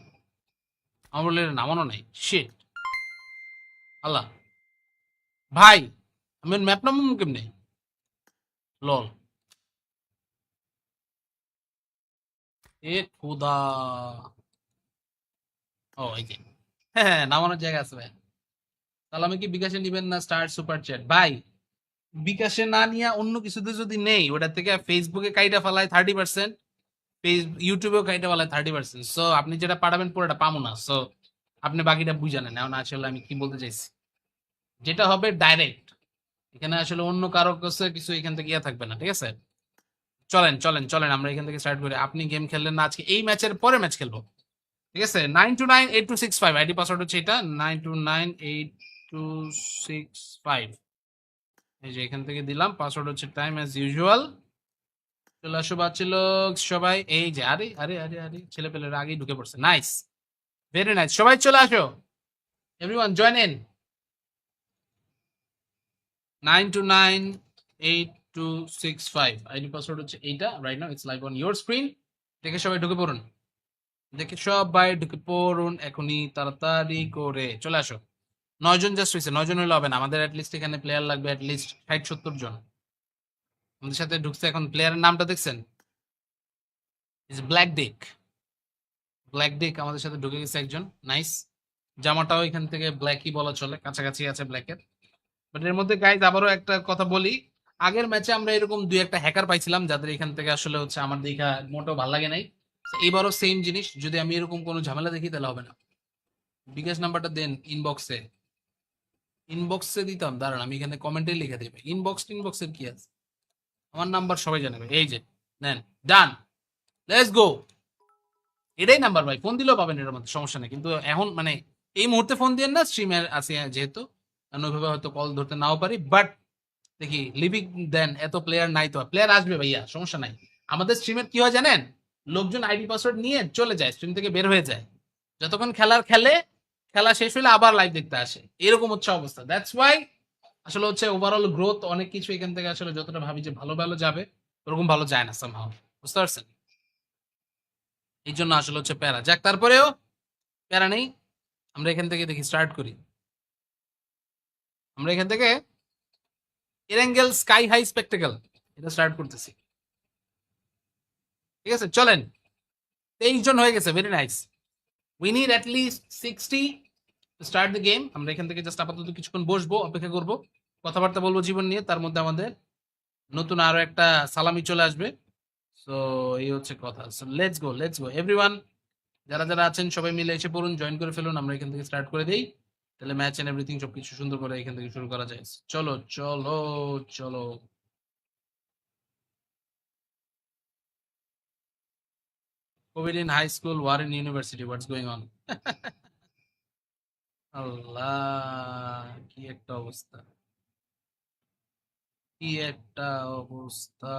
আমার বলে নামানো নাই, শিট, আল্লাহ ভাই, আমি ম্যাপ নামাবো কেমনে? লল, এ খুদা। ও এই যে, হ্যাঁ হ্যাঁ, নামানোর জায়গা আছে ভাই। তাহলে আমি কি বিকাশে নিবেন না স্টার সুপার চ্যাট ভাই? বিকাশে না নিয়ে অন্য কিছুতে যদি নেই, ওটা থেকে ফেসবুকে কাইটা ফেলায় 30%, ইউটিউবেও কাইটা ফেলায় 30%। সো আপনি যেটা পাঠাবেন পুরোটা পাবো না। সো আপনি বাকিটা বুঝে নেন। এখন আসলে আমি কি বলতে চাইছি, যেটা হবে ডাইরেক্ট, এখানে আসলে অন্য কারো কাছে কিছু এখান থেকে ইয়ে থাকবে না, ঠিক আছে? চলেন চলেন চলেন, আমরা এখান থেকে স্টার্ট করি। আপনি গেম খেললেন না আজকে, এই ম্যাচের পরে ম্যাচ খেলবো, ঠিক আছে? 9298265 আইডি পাসওয়ার্ড হচ্ছে এটা, 9298265। এই যে এখান থেকে দিলাম, পাসওয়ার্ড হচ্ছে টাইম অ্যাজ ইউজুয়াল। চলে আসো বাচ্চা লোক সবাই। এই যে, আরে আরে আরে আরে, ছেলে পেলেরা আগেই ঢুকে পড়ছে, নাইস, ভেরি নাইস, সবাই চলে আসো, everyone join in. 9298265 ID password হচ্ছে এইটা, right now it's live on your screen. দেখে সবাই ঢুকে পড়ুন, দেখে সবাই ঢুকে পড়ুন এখনই, তাড়াতাড়ি করে চলে আসো। 9 জন জাস্ট হয়েছে, 9 জন হলে হবে না, আমাদের অ্যাটলিস্ট এখানে প্লেয়ার লাগবে অ্যাটলিস্ট 60-70 জন। আমাদের সাথে ঢুকছে, এখন প্লেয়ারের নামটা দেখছেন, ইজ ব্ল্যাক ডিক। ব্ল্যাক ডিক আমাদের সাথে ঢুকে গেছে একজন, নাইস। জামাটাও এখান থেকে ব্ল্যাকই বলা চলে, কাছাকাছি আছে ব্ল্যাকের। বাট এর মধ্যে গাইজ আবারও একটা কথা বলি, আগের ম্যাচে আমরা এরকম দুই একটা হ্যাকার পাইছিলাম যাদের এখান থেকে আসলে হচ্ছে আমার দেখা মোটেও ভালো লাগে নাই। So এবারও সেম জিনিস, যদি আমি এরকম কোনো ঝামেলা দেখি তাহলে হবে না। বিকাশ নাম্বারটা দেন ইনবক্সে, ইনবক্সে দিতাম, দাঁড়ান আমি এখানে কমেন্টে লিখে দেবে। ইনবক্সের কি আছে, আমার নাম্বার সবাই জানে ভাই, এই যে নেন, ডান, লেটস গো। এটাই নাম্বার ভাই, ফোন দিলেও পাবেন, এর মধ্যে সমস্যা নেই। কিন্তু এখন মানে এই মুহূর্তে ফোন দিয়ে না, স্ট্রিমে আছে যেহেতু, ওইভাবে হয়তো কল ধরতে নাও পারি। বাট দেখি লিভিং দেন, এত প্লেয়ার নাই তো, প্লেয়ার আসবে ভাইয়া, সমস্যা নাই। আমাদের স্ট্রিমের কি হয় জানেন, লোকজন আইডি পাসওয়ার্ড নিয়ে চলে যায়, স্ট্রিম থেকে বের হয়ে যায়, যতক্ষণ খেলার খেলে, খেলা শেষ হলে আবার লাইভ দেখতে আসে, এরকম হচ্ছে অবস্থা। দ্যাটস ওয়াই আসলে হচ্ছে ওভারঅল গ্রোথ অনেক কিছু এখান থেকে আসলে যতটা ভাবি যে ভালো ভালো যাবে, ওরকম ভালো যায় না সামহাও, বুঝতে পারছেন? এই জন্য আসলে হচ্ছে প্যারা যাক, তারপরেও প্যারা নেই। আমরা এখান থেকে দেখি স্টার্ট করি, আমরা এখান থেকে এরেঙ্গেল স্কাই হাই স্পেকটাকল এটা স্টার্ট করতেছি, ঠিক আছে? চলেন, 23 জন হয়ে গেছে, very nice. We need at least 60 start the game. আমরা এখান থেকে জাস্ট আপাতত কিছুক্ষণ বসবো, অপেক্ষা করব, কথাবার্তা বলবো জীবন নিয়ে, তার মধ্যে আমাদের নতুন আরো একটা সালামি চলে আসবে। সো এই হচ্ছে কথা। So let's go, let's go everyone, যারা যারা আছেন সবাই মিলে এসে পড়ুন, জয়েন করে ফেলুন, আমরা এখান থেকে স্টার্ট করে দেই, তাহলে ম্যাচ এন্ড এভরিথিং সবকিছু সুন্দর করে এখান থেকে শুরু করা যায়। চলো চলো চলো। Covid in high school, war in university, what's going on? Allah, কি একটা অবস্থা, কি একটা অবস্থা।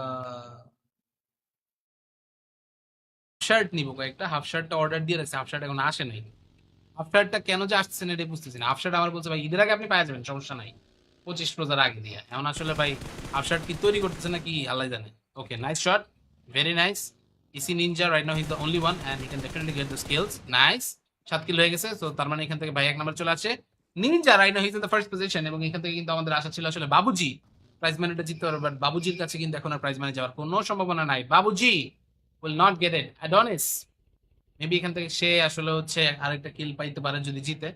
শার্ট নিবো কয়েকটা, হাফ শার্টটা অর্ডার দিয়ে রাখছি, হাফ শার্ট এখন আসে নাই। হাফ শার্টটা কেন যে আসছে না এটা বুঝতেছি না। হাফ শার্ট আমার বলছে ভাই ঈদের আগে আপনি পাওয়া যাবেন, সমস্যা নাই, 25 রোজার আগে দিয়ে। এখন আসলে ভাই হাফ শার্ট কি তৈরি করতেছে নাকি আল্লাহ জানে। Okay, nice shot, very nice. ইসি Ninja right now he is the only one and he can definitely get the skills. Nice, 7 kill হয়ে গেছে। সো তার মানে এখান থেকে ভাই 1 নাম্বার চলে আসে। Ninja right now he is in the first position এবং এখান থেকে কিন্তু আমাদের আশা ছিল আসলে বাবুজি প্রাইজ মানিটা জিততে পারবে, বাট বাবুজির কাছে কিন্তু এখন আর প্রাইজ মানি যাওয়ার কোনো সম্ভাবনা নাই। Babuji will not get it. Adonis maybe এখান থেকে সে আসলে হচ্ছে আরেকটা কিল পাইতে পারে যদি জিতে।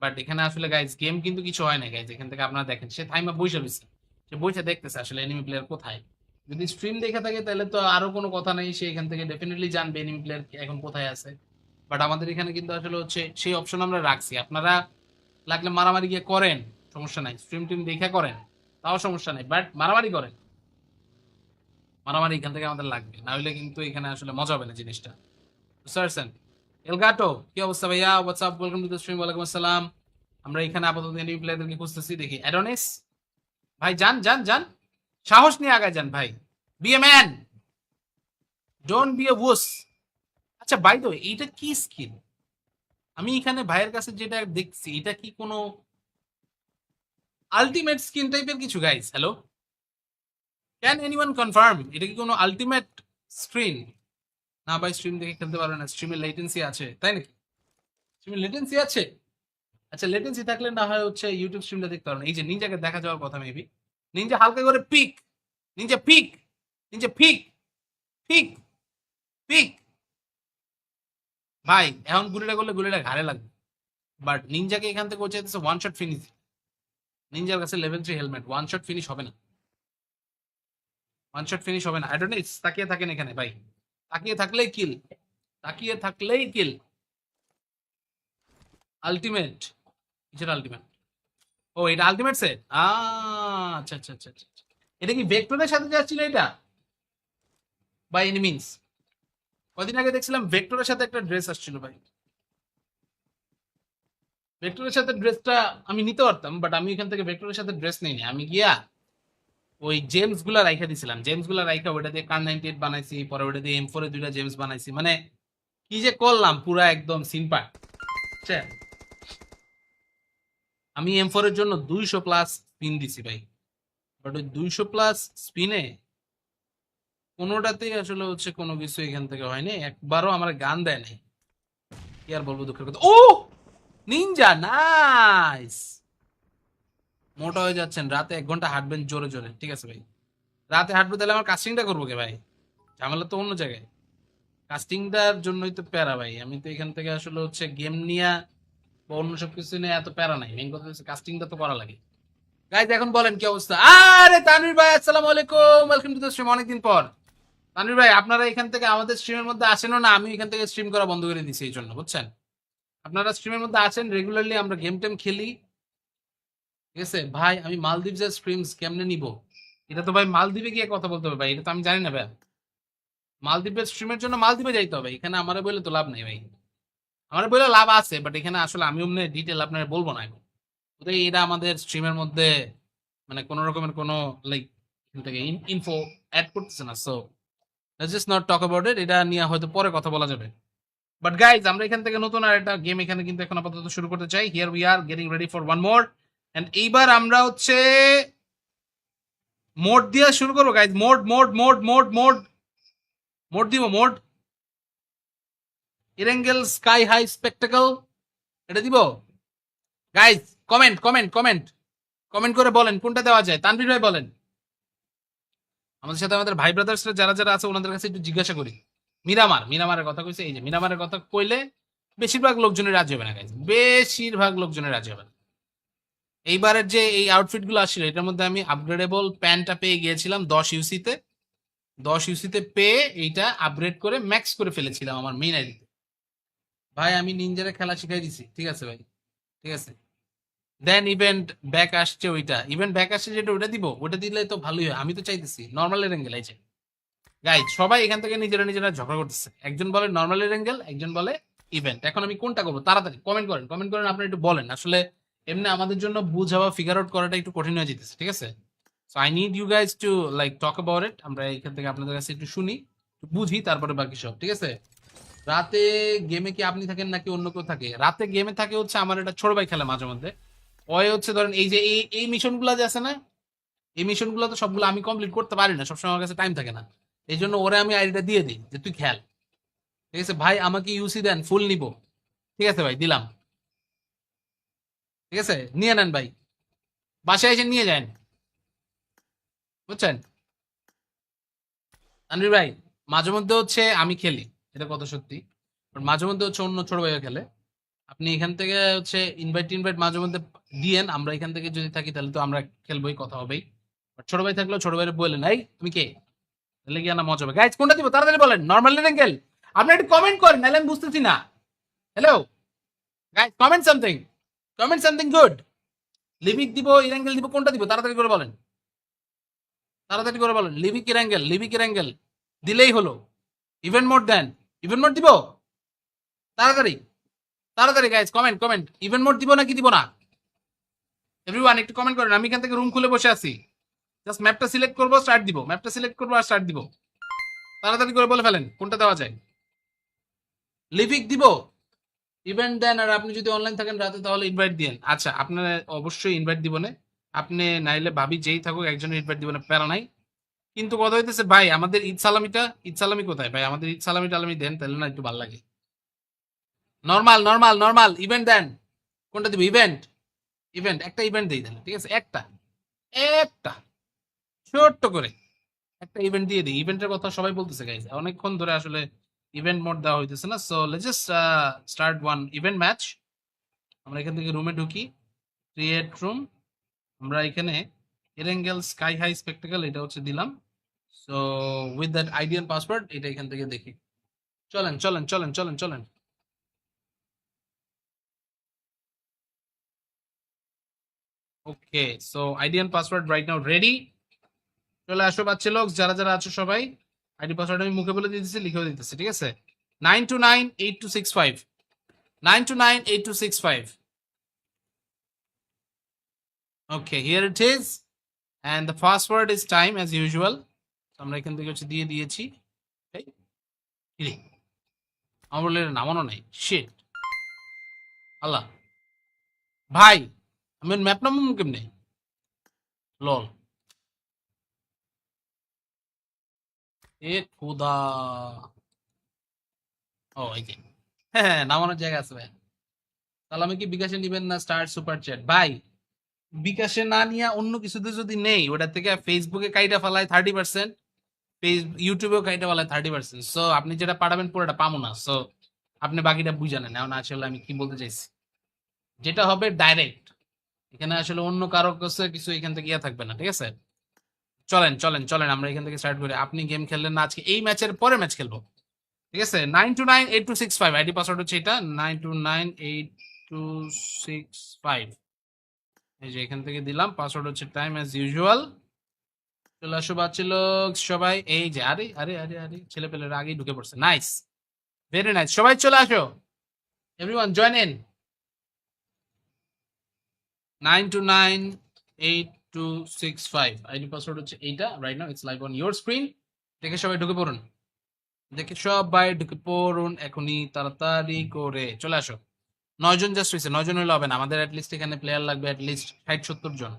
বাট এখানে আসলে গাইজ গেম কিন্তু কিছু হয় না গাইজ। এখান থেকে আপনারা দেখেন সে থাইমা বসে রয়েছে, সে বসে দেখতেছে আসলে এনিমি প্লেয়ার কোথায়। যদি স্ট্রিম দেখে থাকে তাহলে তো আরো কোনো কথা নেই, সে এখান থেকে ডেফিনেটলি জানবে এনিমি প্লেয়ার এখন কোথায় আছে। বাট আমাদের এখানে কিন্তু আসলে হচ্ছে সেই অপশন আমরা রাখছি। আপনারা লাগলে মারামারি গিয়ে করেন, সমস্যা নাই, স্ট্রিম টিম দেখে করেন, তাও সমস্যা নাই, বাট মারামারি করেন। মারামারি এখান থেকে আমাদের লাগবে, না হলে কিন্তু এখানে আসলে মজা হবে না জিনিসটা, বুঝতে পারছেন? এলগাটো কি অবস্থা ভাইয়া? WhatsApp, welcome to the stream. ওয়ালাইকুম আসসালাম। আমরা এখানে আপাতত এনিমি প্লেয়ারদেরকে খুঁজতেছি, দেখি অ্যাডোনিস ভাই যান যান যান, সাহস নিয়ে আগায় যান ভাই, be a man, don't be a wuss. আচ্ছা বাই দ্য ওয়ে, এইটা কি স্কিল? আমি এখানে ভাইয়ের কাছে যেটা দেখছি এটা কি কোনো আলটিমেট স্কিন টাইপের কিছু guys? Hello, can anyone confirm এটা কি কোনো আলটিমেট স্ক্রিন? না ভাই, স্ট্রিম দেখে খেলতে পারবে না, স্ট্রিমে লেটেন্সি আছে, তাই নাকি? স্ট্রিমে লেটেন্সি আছে? আচ্ছা, লেটেন্সি থাকলে না হয় হচ্ছে ইউটিউব স্ট্রিমটা দেখতে পারো না। এই যে নিনজাকে দেখা যাওয়ার কথা মেবি, নিনজা হালকা করে pick, ninja pick, ninja pick, pick, pick. ভাই এখন গুলিটা করলে গুলিটা ঘাড়ে লাগবে, বাট নিনজাকে এখান থেকে ও চাইতেছে ওয়ান শট ফিনিশ। নিনজার কাছে level 3 helmet, one shot finish হবে না, ওয়ান শট ফিনিশ হবে না। আই ডোন্ট নো, তাকিয়ে থাকেন এখানে ভাই, তাকিয়ে থাকলেই কিল, তাকিয়ে থাকলেই কিল। আলটিমেট, কিসের আলটিমেট? ও এটা আলটিমেট সেট, আচ্ছা আচ্ছা আচ্ছা আচ্ছা আচ্ছা। এটা কি ভেক্টরের সাথে যাচ্ছিল এটা বাই এনি মিনস? কদিন আগে দেখছিলাম ভেক্টরের সাথে একটা ড্রেস আসছিল ভাই। ভেক্টরের সাথে ড্রেসটা আমি নিতে পারতাম, বাট আমি এখান থেকে ভেক্টরের সাথে ড্রেস নিইনি। আমি গিয়া ওই জেমস গুলা রাইখা দিছিলাম, জেমস গুলা রাইখা ওটা দিয়ে কার 98 বানাইছি, পরে ওটা দিয়ে M4 এর 2টা জেমস বানাইছি। মানে কি যে করলাম পুরা একদম সিম্পাট। আমি M4 এর জন্য 200 প্লাস স্পিন দিছি ভাই, বাট ওই 200 প্লাস স্পিনে কোনোটাতেই আসলে হচ্ছে কোনো কিছু এখান থেকে হয়নি, একবারও আমার গান দেয় নাই। কি আর বলবো, দুঃখের কথা। ও নিনজা, নাইস। মোটা হয়ে যাচ্ছেন, রাতে 1 ঘন্টা হাঁটবেন জোরে জোরে, ঠিক আছে ভাই? রাতে হাঁটবো তাহলে আমার কাস্টিংটা করবো কে ভাই? ঝামেলা তো অন্য জায়গায়, কাস্টিংটার জন্যই তো প্যারা ভাই। আমি তো এখান থেকে আসলে হচ্ছে গেম নিয়ে বা অন্য সব কিছু নিয়ে এত প্যারা নাই, মেইন কথা হচ্ছে কাস্টিংটা তো করা লাগে। গাইজ এখন বলেন কি অবস্থা? আরে তানভীর ভাই, আসসালামু আলাইকুম, ওয়েলকাম টু দ্য স্ট্রিম, অনেকদিন পর। তানভীর ভাই আপনারা এখান থেকে আমাদের স্ট্রিমের মধ্যে আসেনও না, আমি এখান থেকে স্ট্রিম করা বন্ধ করে দিছি এই জন্য, বুঝছেন? আপনারা স্ট্রিমের মধ্যে আছেন রেগুলারলি, আমরা গেম টেম খেলি, ঠিক আছে ভাই? আমি মালদ্বীপের স্ট্রিমস কেমনে নিব? এটা তো ভাই মালদ্বীপে গিয়ে কথা বলতে হবে ভাই, এটা তো আমি জানি না ভাই। মালদ্বীপের স্ট্রিমের জন্য মালদ্বীপে যাইতে হবে, এখানে আমারে বলে তো লাভ নেই ভাই। আমার বলে লাভ আছে, বাট এখানে আসলে আমি অমনি ডিটেল আপনার বলবো না এখন। তো এটা আমাদের স্ট্রিমের মধ্যে মানে কোনো রকমের কোনো লাইক এখান থেকে ইনফো অ্যাড করতেছে না, so let's just not talk about ইট। এটা নিয়ে হয়তো পরে কথা বলা যাবে। বাট গাইজ আমরা এখান থেকে নতুন আর একটা গেম এখানে কিন্তু এখন আপাতত শুরু করতে চাই। Here we are getting ready for one more, and এইবার আমরা হচ্ছে মোড দিয়ে শুরু করবো guys. Mode mode mode mode mode mode দিব, mode Erangel sky high spectacle, এটা দিব guys. Comment comment comment comment করে বলেন কোনটা দেওয়া যায়। তানভীর ভাই বলেন। আমাদের সাথে আমাদের ভাই ব্রাদার্সরা যারা যারা আছে ওনাদের কাছে একটু জিজ্ঞাসা করি। মিরামার, মিরামারের কথা কইছে, এই যে মিরামারের কথা কইলে বেশিরভাগ লোকজনের রাজি হবে না গাইজ, বেশিরভাগ লোকজনের রাজি হবে না। এইবারের যে এই আউটফিট গুলো আসছিল এটার মধ্যে আমি আপগ্রেডেবল প্যান্টটা পেয়ে গিয়েছিলাম 10 ইউসিতে, 10 ইউসিতে পেয়ে এইটা আপগ্রেড করে ম্যাক্স করে ফেলেছিলাম আমার মেইন আইডিতে। ভাই আমি নিনজারে খেলা শিখাই দিছি, ঠিক আছে ভাই, ঠিক আছে। দেন ইভেন্ট ব্যাক আসছে, ওইটা ইভেন্ট ব্যাক আসছে যেটা ওটা দিব, ওটা দিলে তো ভালোই হয়। আমি তো চাইতেছি নর্মালের অ্যাঙ্গেল আছে গাইজ। সবাই এখান থেকে নিজেরা নিজেরা ঝগড়া করতেছে, একজন বলে নর্মালের অ্যাঙ্গেল, একজন বলে ইভেন্ট। এখন আমি কোনটা করবো? তাড়াতাড়ি কমেন্ট করেন, কমেন্ট করেন, আপনারা একটু বলেন। আসলে এমনি আমাদের জন্য বুঝা বা ফিগার আউট করাটা একটু কঠিন হয়ে যেতেছে, ঠিক আছে? So I need you guys to like talk about it. আমরা এখান থেকে আপনাদের কাছে একটু শুনি, একটু বুঝি, তারপরে বাকি সব, ঠিক আছে? রাতে গেমে কি আপনি থাকেন নাকি অন্য কেউ থাকে? রাতে গেমে থাকে হচ্ছে আমার একটা ছোট ভাই খেলে মাঝে মধ্যে, ওই হচ্ছে ধরেন এই যে এই মিশনগুলো যে আছে না, এই মিশনগুলো তো সবগুলো আমি কমপ্লিট করতে পারি না, সবসময় আমার কাছে টাইম থাকে না। এই জন্য ওরে আমি আইডিটা দিয়ে দিই যে তুই খেল। ঠিক আছে ভাই, আমাকে ইউসি দেন, ফুল নিব। ঠিক আছে ভাই, দিলাম। ঠিক আছে, নিয়ে নেন ভাই, বাসায় এসে নিয়ে যান, বুঝছেন। তানভীর ভাই, মাঝে মধ্যে হচ্ছে আমি খেলি, এটা কত সত্যি, বাট মাঝে মধ্যে হচ্ছে অন্য ছোট ভাইও খেলে। আপনি এখান থেকে হচ্ছে ইনভাইট টিনভাইট মাঝে মধ্যে দিয়েন, আমরা এখান থেকে যদি থাকি তাহলে তো আমরা খেলবোই, কথা হবেই। বাট ছোট ভাই থাকলেও ছোট ভাইয়ের বললেন, এই তুমি কে, তাহলে কি না মজা হবে। গাইজ কোনটা দিব তাড়াতাড়ি বলেন, নর্মাল রেঙ্গেল? আপনি একটু কমেন্ট করেন, নাহলে আমি বুঝতেছি না। Hello guys, comment something, comment something good. Livik দিব, ইরাঙ্গেল দিব, কোনটা দিব তাড়াতাড়ি করে বলেন, তাড়াতাড়ি করে বলেন। লিভিক ইরাঙ্গেল, লিভিক ইরাঙ্গেল দিলেই হলো। ইভেন্ট মোড দেন, ইভেন্ট মোড দিব তাড়াতাড়ি, তাড়াতাড়ি guys comment comment, event mode দিব নাকি দিব না? এভরিওয়ান একটু কমেন্ট করেন, আমি এখান থেকে রুম খুলে বসে আছি, জাস্ট ম্যাপটা সিলেক্ট করবো, স্টার্ট দিব, ম্যাপটা সিলেক্ট করবো আর স্টার্ট দিব। তাড়াতাড়ি করে বলে ফেলেন কোনটা দেওয়া যায়। লিভিক দিব, ইভেন্ট দেন, আর আপনি যদি অনলাইন থাকেন রাতে তাহলে ইনভাইট দিন। আচ্ছা, আপনার অবশ্যই ইনভাইট দিব না, আপনি নাইলে ভাবি যেই থাকুক একজনের ইনভাইট দিব না, প্যারা নাই। কিন্তু কথা হইতেছে ভাই, আমাদের ঈদ সালামিটা, ঈদ সালামি কোথায় ভাই? আমাদের ঈদ সালামি টালামি দেন তাহলে না একটু ভালো লাগে। নর্মাল নর্মাল নর্মাল ইভেন্ট দেন, কোনটা দিব? ইভেন্ট, ইভেন্ট একটা ইভেন্ট দিই দেন, ঠিক আছে, একটা, একটা ছোট্ট করে একটা ইভেন্ট দিয়ে দিই। ইভেন্টের কথা সবাই বলতেছে গাইজ, অনেকক্ষণ ধরে আসলে ইভেন্ট মোড দেওয়া হইতেছে না। So let's just start one event match. আমরা এখান থেকে রুমে ঢুকি, ক্রিয়েট রুম। আমরা এখানে এরেঙ্গেল স্কাই হাই স্পেকটাকল এটা হচ্ছে দিলাম। So with that ideal password এটা এখান থেকে দেখি। চলেন চলেন চলেন চলেন চলেন। Okay, so ideal password right now ready. চলে আসো বাচ্চা লোক, যারা যারা আছো সবাই। আইডি পাসওয়ার্ড আমি মুখে বলে দিতেছি, লিখেও দিতেছি, ঠিক আছে? 9298265, 9298265। Okay, here it is. And the password is time as usual. আমরা এখান থেকে হচ্ছে দিয়ে দিয়েছি। এই, কিরে, আমার বলে নামানো নাই, শিট, আল্লাহ। ভাই, আমি ম্যাপ নামাবো কেমনে? লল, এ খোদা। ও এই যে, হ্যাঁ হ্যাঁ, নামানোর জায়গা আছে ভাই। তাহলে আমি কি বিকাশে নিবেন না স্টার সুপার চ্যাট? ভাই বিকাশে না নিয়ে অন্য কিছুতে যদি নেই, ওটা থেকে ফেসবুকে কাইটা ফেলায় 30%, ইউটিউবেও কাইটা ফেলায় 30%। সো আপনি যেটা পাঠাবেন পুরোটা পাবো না। সো আপনি বাকিটা বুঝে নেন। এখন আসলে আমি কি বলতে চাইছি, যেটা হবে ডাইরেক্ট, এখানে আসলে অন্য কারো কাছে কিছু এখান থেকে ইয়ে থাকবে না, ঠিক আছে? চলেন চলেন চলেন, আমরা এখান থেকে স্টার্ট করি। আপনি গেম খেললেন না আজকে, এই ম্যাচের পরে ম্যাচ খেলবো, ঠিক আছে? 9298265 আইডি পাসওয়ার্ড হচ্ছে এটা, 9298265। এই যে এখান থেকে দিলাম, পাসওয়ার্ড হচ্ছে টাইম অ্যাজ ইউজুয়াল। চলে আসো বাচ্চা লোক সবাই, এই যে, আরে আরে আরে আরে, ছেলে পেলেরা আগেই ঢুকে পড়ছে, নাইস, ভেরি নাইস, সবাই চলে আসো, everyone join in. 9298265 ID password হচ্ছে এইটা, right now it's live on your screen. দেখে সবাই ঢুকে পড়ুন, দেখে সবাই ঢুকে পড়ুন এখনই, তাড়াতাড়ি করে চলে আসো। 9 জন জাস্ট হয়েছে, 9 জন হলে হবে না, আমাদের অ্যাটলিস্ট এখানে প্লেয়ার লাগবে অ্যাটলিস্ট 60-70 জন।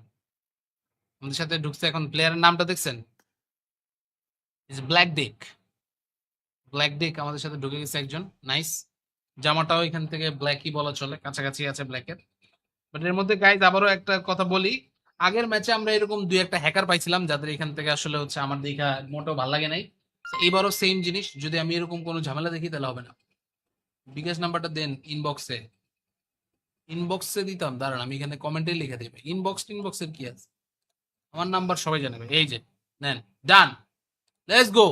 আমাদের সাথে ঢুকছে, এখন প্লেয়ারের নামটা দেখছেন, ইজ ব্ল্যাক ডিক, ব্ল্যাক ডিক আমাদের সাথে ঢুকে গেছে একজন, নাইস। জামাটাও এখান থেকে ব্ল্যাকই বলা চলে, কাছাকাছি আছে ব্ল্যাকের। বাট এর মধ্যে গাইজ আবারও একটা কথা বলি, আগের ম্যাচে আমরা এরকম দুই একটা হ্যাকার পাইছিলাম যাদের এখান থেকে আসলে হচ্ছে আমার দেখা মোটেও ভালো লাগে নাই। So, এবারও সেম জিনিস, যদি আমি এরকম কোনো ঝামেলা দেখি তাহলে হবে না। বিকাশ নাম্বারটা দেন ইনবক্সে, ইনবক্সে দিতাম, দাঁড়ান আমি এখানে কমেন্টে লিখে দেবে। ইনবক্সের কি আছে, আমার নাম্বার সবাই জানাবে, এই যে নেন, ডান, লেটস গো।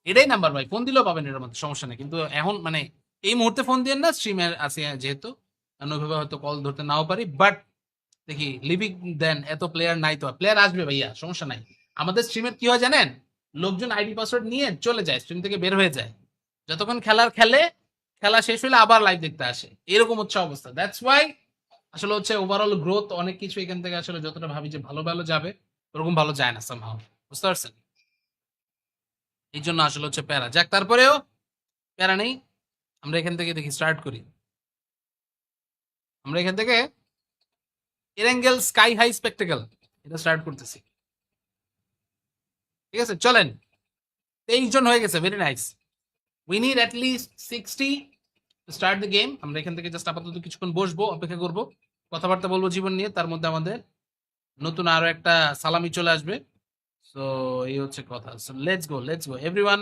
এটাই নাম্বার ভাই, ফোন দিলেও পাবেন, এর মধ্যে সমস্যা নেই। কিন্তু এখন মানে এই মুহূর্তে ফোন দিয়ে না, স্ট্রিমে আছে যেহেতু, কারণ ওইভাবে হয়তো কল ধরতে নাও পারি। বাট দেখি লিভিং দেন, এত প্লেয়ার নাই তো, প্লেয়ার আসবে ভাইয়া, সমস্যা নাই। আমাদের স্ট্রিমের কি হয় জানেন, লোকজন আইডি পাসওয়ার্ড নিয়ে চলে যায়, স্ট্রিম থেকে বের হয়ে যায়, যতক্ষণ খেলার খেলে, খেলা শেষ হলে আবার লাইভ দেখতে আসে, এরকম হচ্ছে অবস্থা। দ্যাটস ওয়াই আসলে হচ্ছে ওভারঅল গ্রোথ অনেক কিছু এখান থেকে আসলে যতটা ভাবি যে ভালো ভালো যাবে, ওরকম ভালো যায় না সামহাও, বুঝতে পারছেন? এই জন্য আসলে হচ্ছে প্যারা, যাক তারপরেও প্যারা নেই। আমরা এখান থেকে দেখি স্টার্ট করি, আমরা এখান থেকে এরেঙ্গেল স্কাই হাই স্পেকটেকল, এটা স্টার্ট করতেছি। ঠিক আছে, চলেন। 23 জন হয়ে গেছে, very nice. We need at least 60 start the game. আমরা এখান থেকে জাস্ট আপাতত কিছুক্ষণ বসবো, অপেক্ষা করব, কথাবার্তা বলবো জীবন নিয়ে। তার মধ্যে আমাদের নতুন আরো একটা সালামি চলে আসবে। সো এই হচ্ছে কথা। So let's go everyone.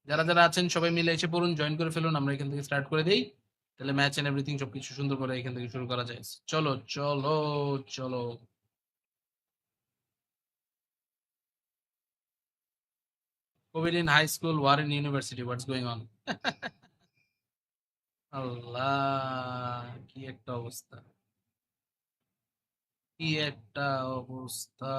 যারা যারা আছেন সবাই মিলে এসে পড়ুন, জয়েন করে ফেলুন, আমরা এখান থেকে স্টার্ট করে দেই। তাহলে ম্যাচ এন্ড এভরিথিং সবকিছু সুন্দর করে এখান থেকে শুরু করা যায়। চলো চলো চলো। Covid in high school, war in university, what's going on? Allah, কি একটা অবস্থা, কি একটা অবস্থা।